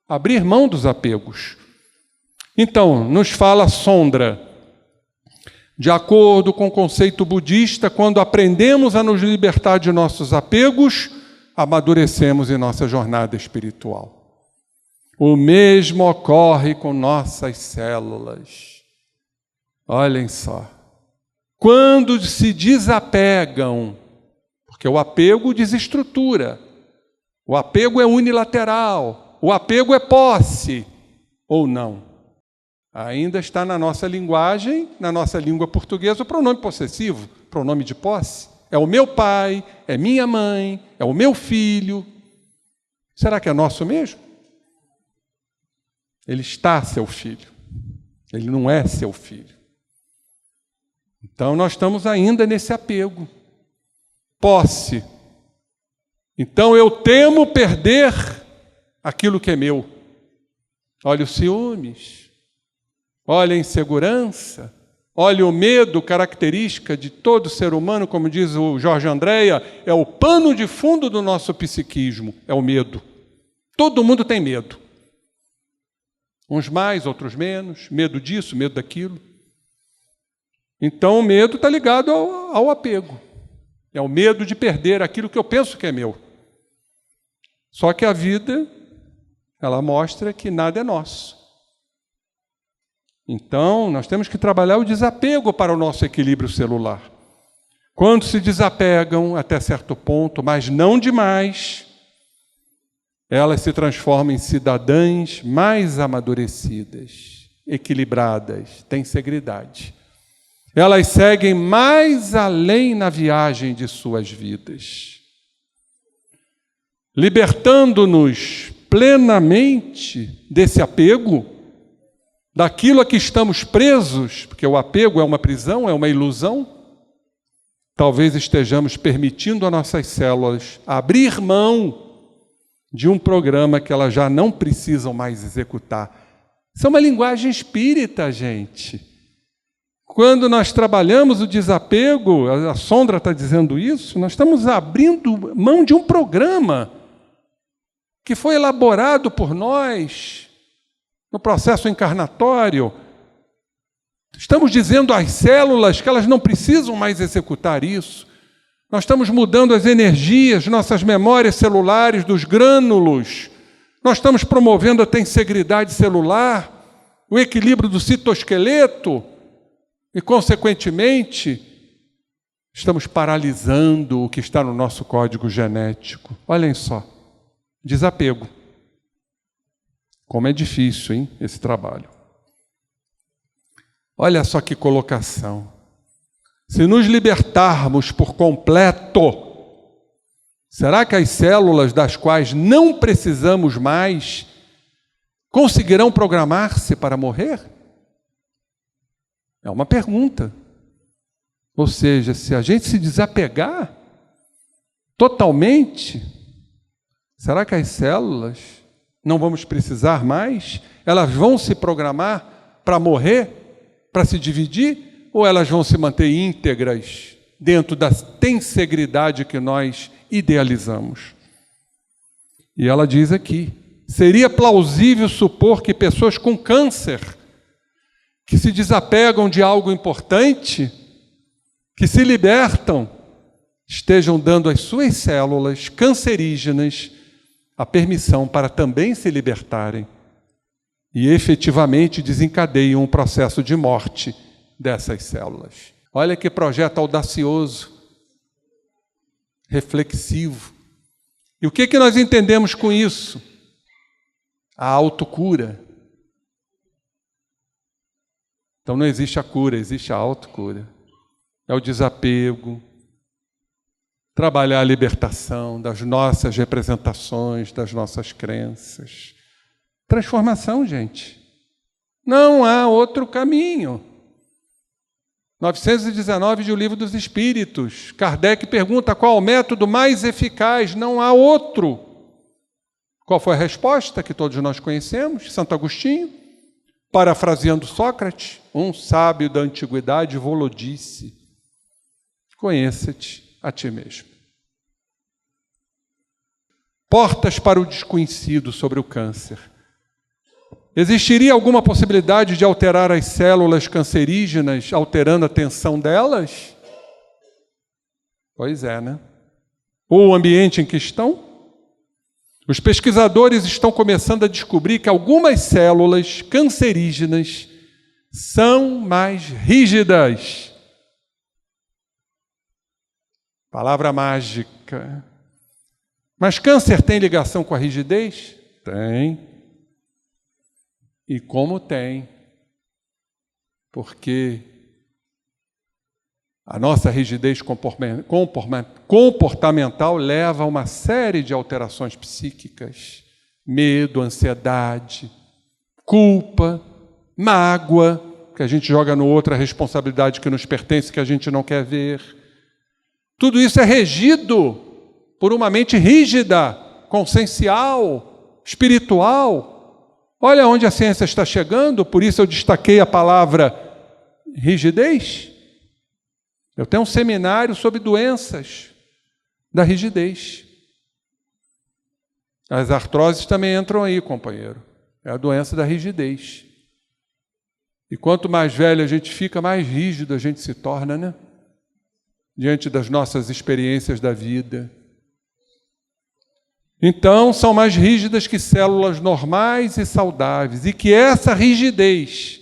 Speaker 1: Abrir mão dos apegos. Então, nos fala Sondra, de acordo com o conceito budista, quando aprendemos a nos libertar de nossos apegos, amadurecemos em nossa jornada espiritual. O mesmo ocorre com nossas células. Olhem só. Quando se desapegam, porque o apego desestrutura, o apego é unilateral, o apego é posse, ou não. Ainda está na nossa linguagem, na nossa língua portuguesa, o pronome possessivo, pronome de posse. É o meu pai, é minha mãe, é o meu filho. Será que é nosso mesmo? Ele está seu filho. Ele não é seu filho. Então nós estamos ainda nesse apego. Posse. Então eu temo perder aquilo que é meu. Olha os ciúmes. Olha a insegurança. Olha o medo, característica de todo ser humano, como diz o Jorge Andréa, é o pano de fundo do nosso psiquismo, é o medo. Todo mundo tem medo. Uns mais, outros menos, medo disso, medo daquilo. Então o medo está ligado ao apego. É o medo de perder aquilo que eu penso que é meu. Só que a vida, ela mostra que nada é nosso. Então, nós temos que trabalhar o desapego para o nosso equilíbrio celular. Quando se desapegam até certo ponto, mas não demais, elas se transformam em cidadãs mais amadurecidas, equilibradas, têm integridade. Elas seguem mais além na viagem de suas vidas, libertando-nos plenamente desse apego, daquilo a que estamos presos, porque o apego é uma prisão, é uma ilusão. Talvez estejamos permitindo a nossas células abrir mão de um programa que elas já não precisam mais executar. Isso é uma linguagem espírita, gente. Quando nós trabalhamos o desapego, a Sondra está dizendo isso, nós estamos abrindo mão de um programa que foi elaborado por nós no processo encarnatório. Estamos dizendo às células que elas não precisam mais executar isso. Nós estamos mudando as energias, nossas memórias celulares dos grânulos. Nós estamos promovendo a tensegridade celular, o equilíbrio do citoesqueleto e, consequentemente, estamos paralisando o que está no nosso código genético. Olhem só, desapego. Como é difícil, hein, esse trabalho. Olha só que colocação. Se nos libertarmos por completo, será que as células das quais não precisamos mais conseguirão programar-se para morrer? É uma pergunta. Ou seja, se a gente se desapegar totalmente, será que as células não vamos precisar mais? Elas vão se programar para morrer, para se dividir, ou elas vão se manter íntegras dentro da tensegridade que nós idealizamos? E ela diz aqui, seria plausível supor que pessoas com câncer, que se desapegam de algo importante, que se libertam, estejam dando às suas células cancerígenas a permissão para também se libertarem e efetivamente desencadeiam um processo de morte dessas células. Olha que projeto audacioso, reflexivo. E o que nós entendemos com isso? A autocura. Então não existe a cura, existe a autocura. É o desapego, trabalhar a libertação das nossas representações, das nossas crenças. Transformação, gente. Não há outro caminho. 919 de O Livro dos Espíritos. Kardec pergunta qual o método mais eficaz. Não há outro. Qual foi a resposta que todos nós conhecemos? Santo Agostinho, parafraseando Sócrates, um sábio da antiguidade vô-lo disse: conheça-te a ti mesmo. Portas para o desconhecido sobre o câncer. Existiria alguma possibilidade de alterar as células cancerígenas, alterando a tensão delas? Pois é, né? Ou o ambiente em que estão? Os pesquisadores estão começando a descobrir que algumas células cancerígenas são mais rígidas. Palavra mágica. Mas câncer tem ligação com a rigidez? Tem. E como tem? Porque A nossa rigidez comportamental leva a uma série de alterações psíquicas, medo, ansiedade, culpa, mágoa, que a gente joga no outro a responsabilidade que nos pertence, que a gente não quer ver. Tudo isso é regido por uma mente rígida, consciencial, espiritual. Olha onde a ciência está chegando, por isso eu destaquei a palavra rigidez. Eu tenho um seminário sobre doenças da rigidez. As artroses também entram aí, companheiro. É a doença da rigidez. E quanto mais velho a gente fica, mais rígido a gente se torna, né? Diante das nossas experiências da vida. Então, são mais rígidas que células normais e saudáveis. E que essa rigidez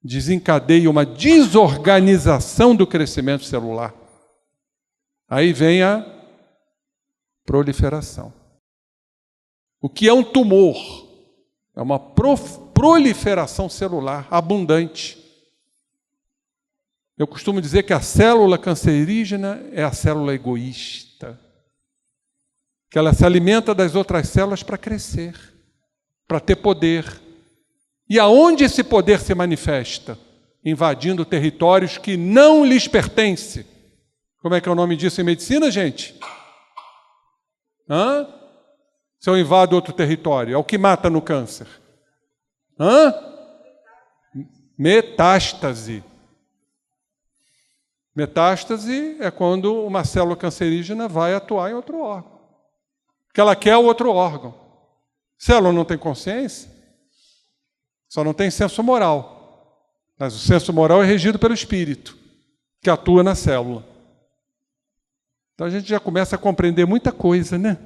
Speaker 1: desencadeia uma desorganização do crescimento celular. Aí vem a proliferação. O que é um tumor? É uma proliferação celular abundante. Eu costumo dizer que a célula cancerígena é a célula egoísta, que ela se alimenta das outras células para crescer, para ter poder. E aonde esse poder se manifesta? Invadindo territórios que não lhes pertencem. Como é que é o nome disso em medicina, gente? Se eu invado outro território, é o que mata no câncer. Metástase. Metástase é quando uma célula cancerígena vai atuar em outro órgão. Porque ela quer o outro órgão. Célula não tem consciência? Só não tem senso moral. Mas o senso moral é regido pelo espírito, que atua na célula. Então a gente já começa a compreender muita coisa, né?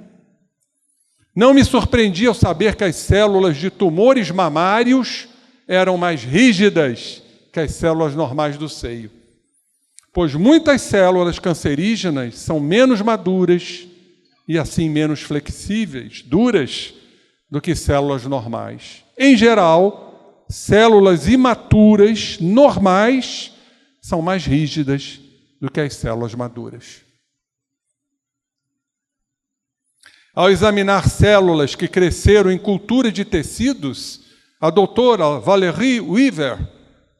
Speaker 1: Não me surpreendi ao saber que as células de tumores mamários eram mais rígidas que as células normais do seio. Pois muitas células cancerígenas são menos maduras e assim menos flexíveis, duras, do que células normais. Em geral, células imaturas, normais, são mais rígidas do que as células maduras. Ao examinar células que cresceram em cultura de tecidos, a doutora Valerie Weaver,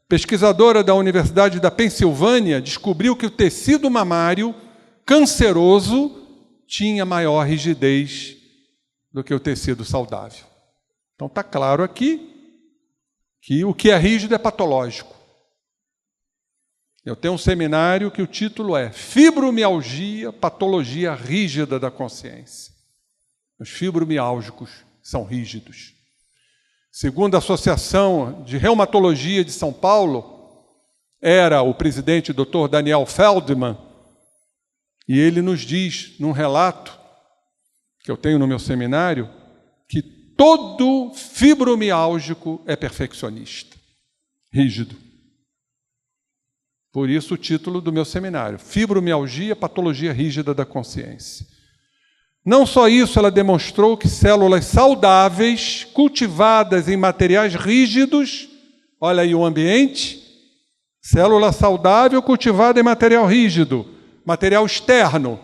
Speaker 1: pesquisadora da Universidade da Pensilvânia, descobriu que o tecido mamário canceroso tinha maior rigidez do que o tecido saudável. Então está claro aqui que o que é rígido é patológico. Eu tenho um seminário que o título é Fibromialgia, Patologia Rígida da Consciência. Os fibromiálgicos são rígidos. Segundo a Associação de Reumatologia de São Paulo, era o presidente Dr. Daniel Feldman, e ele nos diz, num relato que eu tenho no meu seminário, que todo fibromiálgico é perfeccionista, rígido. Por isso o título do meu seminário, Fibromialgia, Patologia Rígida da Consciência. Não só isso, ela demonstrou que células saudáveis, cultivadas em materiais rígidos, olha aí o ambiente, célula saudável cultivada em material rígido, material externo,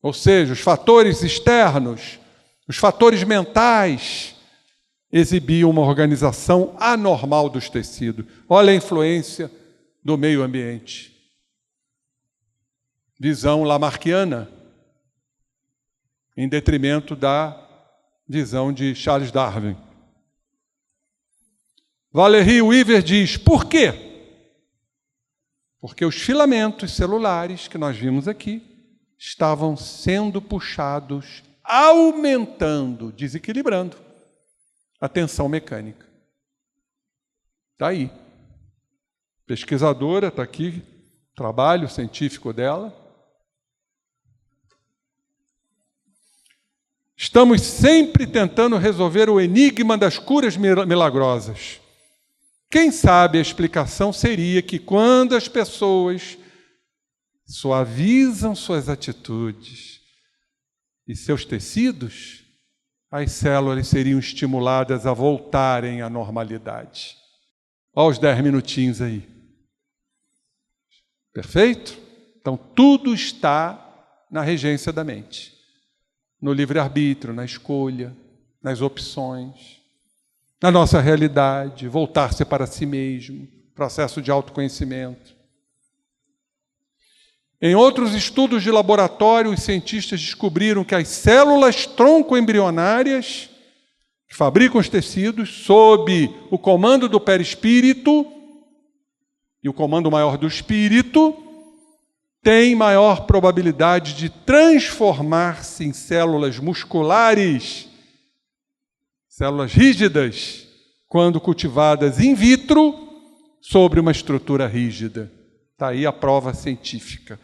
Speaker 1: ou seja, os fatores externos, os fatores mentais, exibiam uma organização anormal dos tecidos. Olha a influência do meio ambiente. Visão lamarckiana, em detrimento da visão de Charles Darwin. Valerie Weaver diz, por quê? Porque os filamentos celulares que nós vimos aqui estavam sendo puxados, aumentando, desequilibrando a tensão mecânica. Está aí. Pesquisadora, está aqui, trabalho científico dela. Estamos sempre tentando resolver o enigma das curas milagrosas. Quem sabe a explicação seria que quando as pessoas suavizam suas atitudes e seus tecidos, as células seriam estimuladas a voltarem à normalidade. Olha os 10 minutinhos aí. Perfeito? Então, tudo está na regência da mente. No livre-arbítrio, na escolha, nas opções, na nossa realidade, voltar-se para si mesmo, processo de autoconhecimento. Em outros estudos de laboratório, os cientistas descobriram que as células tronco-embrionárias, que fabricam os tecidos, sob o comando do perispírito e o comando maior do espírito, têm maior probabilidade de transformar-se em células musculares, células rígidas, quando cultivadas in vitro sobre uma estrutura rígida. Está aí a prova científica,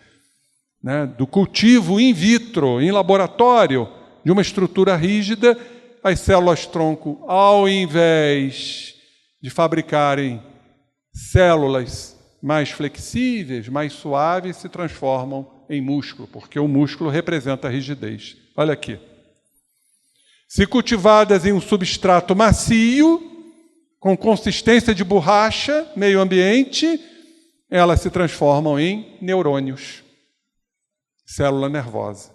Speaker 1: né, do cultivo in vitro, em laboratório, de uma estrutura rígida. As células-tronco, ao invés de fabricarem células mais flexíveis, mais suaves, se transformam em músculo, porque o músculo representa a rigidez. Olha aqui. Se cultivadas em um substrato macio, com consistência de borracha, meio ambiente, elas se transformam em neurônios, célula nervosa.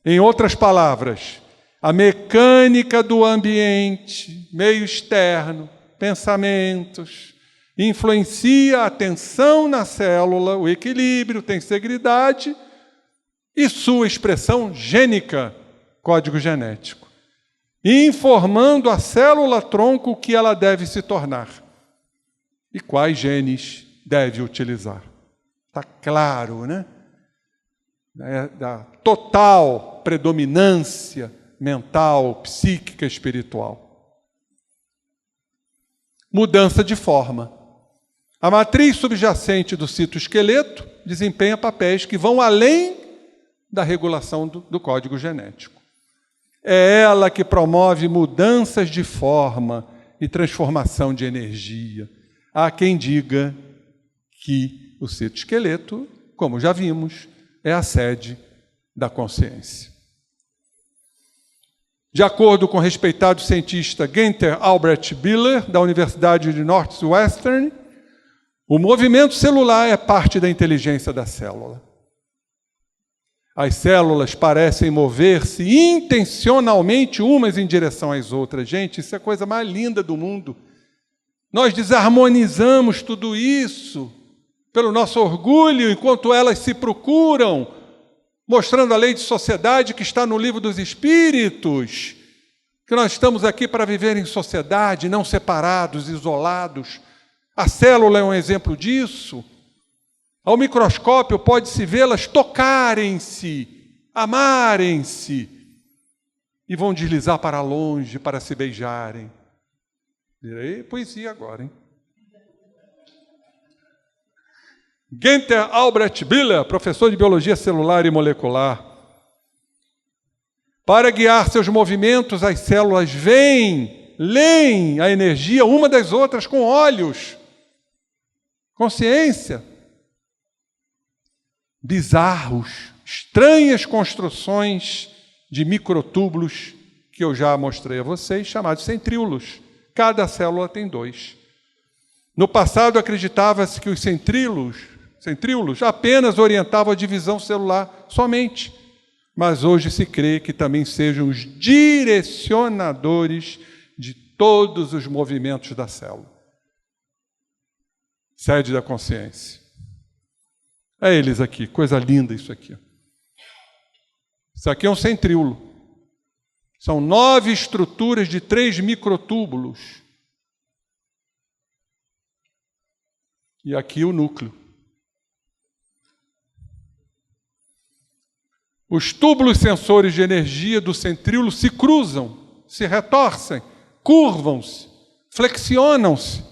Speaker 1: Em outras palavras, a mecânica do ambiente, meio externo, pensamentos, influencia a tensão na célula, o equilíbrio, tem integridade e sua expressão gênica, código genético, informando a célula-tronco o que ela deve se tornar e quais genes deve utilizar. Está claro, né? Da total predominância mental, psíquica, espiritual. Mudança de forma. A matriz subjacente do citoesqueleto desempenha papéis que vão além da regulação do código genético. É ela que promove mudanças de forma e transformação de energia. Há quem diga que o citoesqueleto, como já vimos, é a sede da consciência. De acordo com o respeitado cientista Günther Albrecht Biller, da Universidade de Northwestern, o movimento celular é parte da inteligência da célula. As células parecem mover-se intencionalmente umas em direção às outras. Gente, isso é a coisa mais linda do mundo. Nós desarmonizamos tudo isso pelo nosso orgulho, enquanto elas se procuram, mostrando a lei de sociedade que está no livro dos Espíritos, que nós estamos aqui para viver em sociedade, não separados, isolados. A célula é um exemplo disso. Ao microscópio pode-se vê-las tocarem-se, amarem-se, e vão deslizar para longe para se beijarem. Direi poesia agora, hein? Günther Albrecht Biller, professor de biologia celular e molecular. Para guiar seus movimentos, as células leem a energia uma das outras com olhos. Consciência. Bizarros, estranhas construções de microtúbulos que eu já mostrei a vocês, chamados centríolos. Cada célula tem 2. No passado acreditava-se que os centríolos apenas orientavam a divisão celular somente, mas hoje se crê que também sejam os direcionadores de todos os movimentos da célula. Sede da consciência. É eles aqui, coisa linda isso aqui. Isso aqui é um centríolo. São 9 estruturas de 3 microtúbulos. E aqui o núcleo. Os túbulos sensores de energia do centríolo se cruzam, se retorcem, curvam-se, flexionam-se,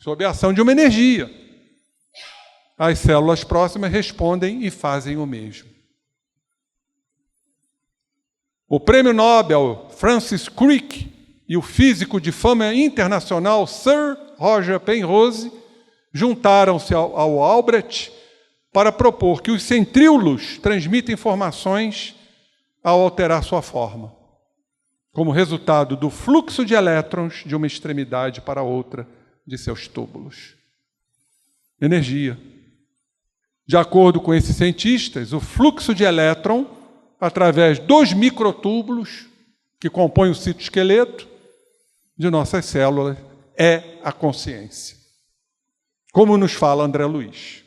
Speaker 1: sob a ação de uma energia. As células próximas respondem e fazem o mesmo. O prêmio Nobel Francis Crick e o físico de fama internacional Sir Roger Penrose juntaram-se ao Albrecht para propor que os centríolos transmitem informações ao alterar sua forma, como resultado do fluxo de elétrons de uma extremidade para outra de seus túbulos. Energia. De acordo com esses cientistas, o fluxo de elétron através dos microtúbulos que compõem o citoesqueleto de nossas células é a consciência. Como nos fala André Luiz.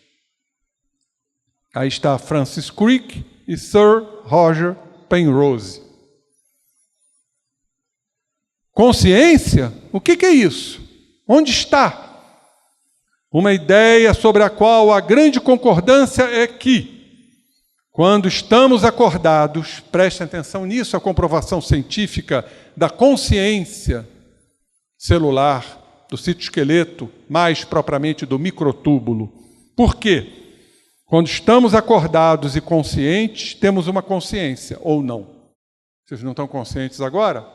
Speaker 1: Aí está Francis Crick e Sir Roger Penrose. Consciência? O que é isso? Onde está? Uma ideia sobre a qual a grande concordância é que, quando estamos acordados, prestem atenção nisso, a comprovação científica da consciência celular, do citoesqueleto, mais propriamente do microtúbulo. Por quê? Quando estamos acordados e conscientes, temos uma consciência, ou não. Vocês não estão conscientes agora?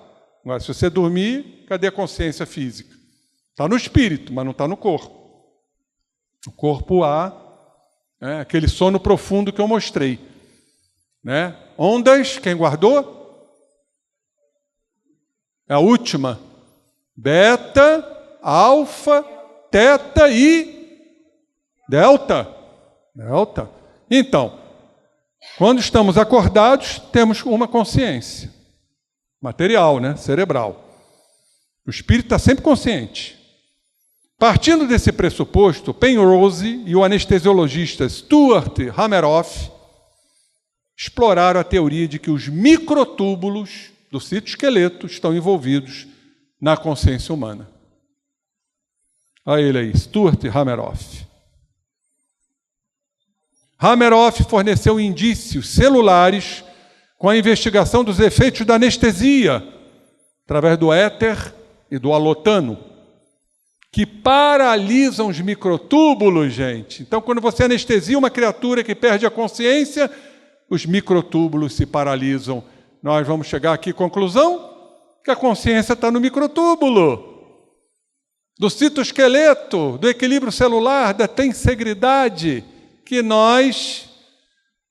Speaker 1: Agora, se você dormir, cadê a consciência física? Está no espírito, mas não está no corpo. O corpo há aquele sono profundo que eu mostrei. Né? Ondas, quem guardou? É a última. Beta, alfa, teta e delta. Delta. Então, quando estamos acordados, temos uma consciência. Material, né? Cerebral. O espírito está sempre consciente. Partindo desse pressuposto, Penrose e o anestesiologista Stuart Hameroff exploraram a teoria de que os microtúbulos do citoesqueleto estão envolvidos na consciência humana. Olha ele aí, Stuart Hameroff. Hameroff forneceu indícios celulares com a investigação dos efeitos da anestesia, através do éter e do alotano, que paralisam os microtúbulos, gente. Então, quando você anestesia uma criatura que perde a consciência, os microtúbulos se paralisam. Nós vamos chegar aqui à conclusão que a consciência está no microtúbulo, do citoesqueleto, do equilíbrio celular, da tensegridade, que nós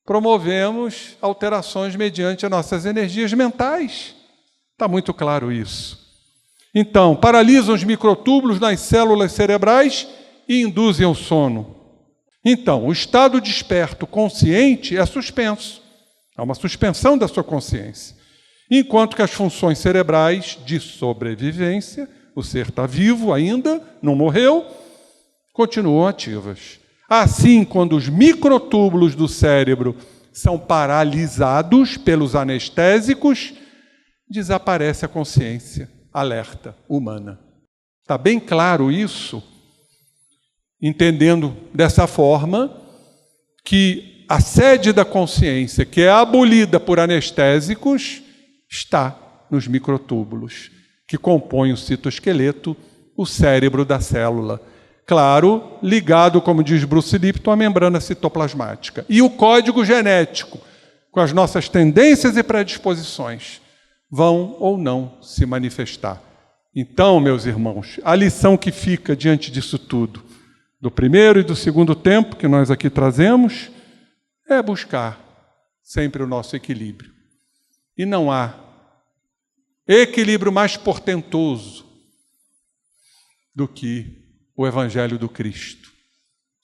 Speaker 1: promovemos alterações mediante as nossas energias mentais. Está muito claro isso. Então, paralisam os microtúbulos nas células cerebrais e induzem ao sono. Então, o estado desperto consciente é suspenso. Há uma suspensão da sua consciência. Enquanto que as funções cerebrais de sobrevivência, o ser está vivo ainda, não morreu, continuam ativas. Assim, quando os microtúbulos do cérebro são paralisados pelos anestésicos, desaparece a consciência alerta humana. Está bem claro isso? Entendendo dessa forma que a sede da consciência, que é abolida por anestésicos, está nos microtúbulos, que compõem o citoesqueleto, o cérebro da célula. Claro, ligado, como diz Bruce Lipton, à membrana citoplasmática. E o código genético, com as nossas tendências e predisposições, vão ou não se manifestar. Então, meus irmãos, a lição que fica diante disso tudo, do primeiro e do segundo tempo que nós aqui trazemos, é buscar sempre o nosso equilíbrio. E não há equilíbrio mais portentoso do que o Evangelho do Cristo.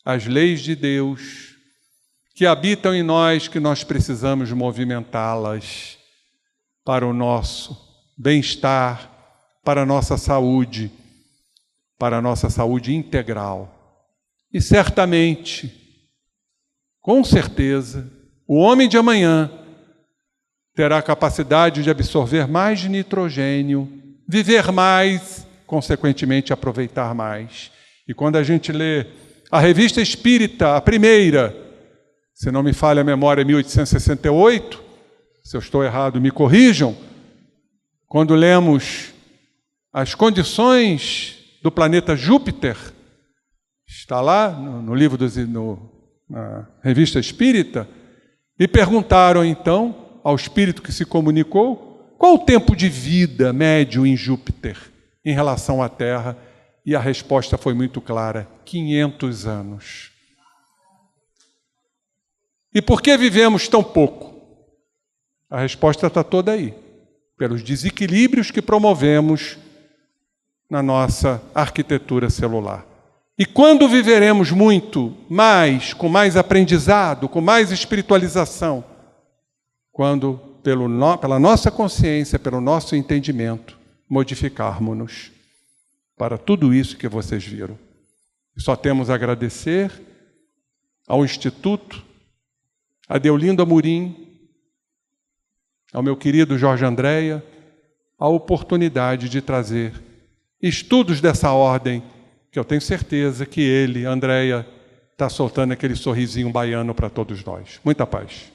Speaker 1: As leis de Deus que habitam em nós, que nós precisamos movimentá-las para o nosso bem-estar, para a nossa saúde integral. E certamente, com certeza, o homem de amanhã terá a capacidade de absorver mais nitrogênio, viver mais, consequentemente aproveitar mais. E quando a gente lê a Revista Espírita, a primeira, se não me falha a memória, 1868, se eu estou errado, me corrijam, quando lemos as condições do planeta Júpiter, está lá no livro na Revista Espírita, e perguntaram então ao espírito que se comunicou qual o tempo de vida médio em Júpiter em relação à Terra, e a resposta foi muito clara: 500 anos. E por que vivemos tão pouco? A resposta está toda aí, pelos desequilíbrios que promovemos na nossa arquitetura celular. E quando viveremos muito mais, com mais aprendizado, com mais espiritualização? Quando, pela nossa consciência, pelo nosso entendimento, modificarmos-nos para tudo isso que vocês viram. E só temos a agradecer ao Instituto, a Deolindo Amorim, ao meu querido Jorge Andréia, a oportunidade de trazer estudos dessa ordem, que eu tenho certeza que ele, Andréia, está soltando aquele sorrisinho baiano para todos nós. Muita paz.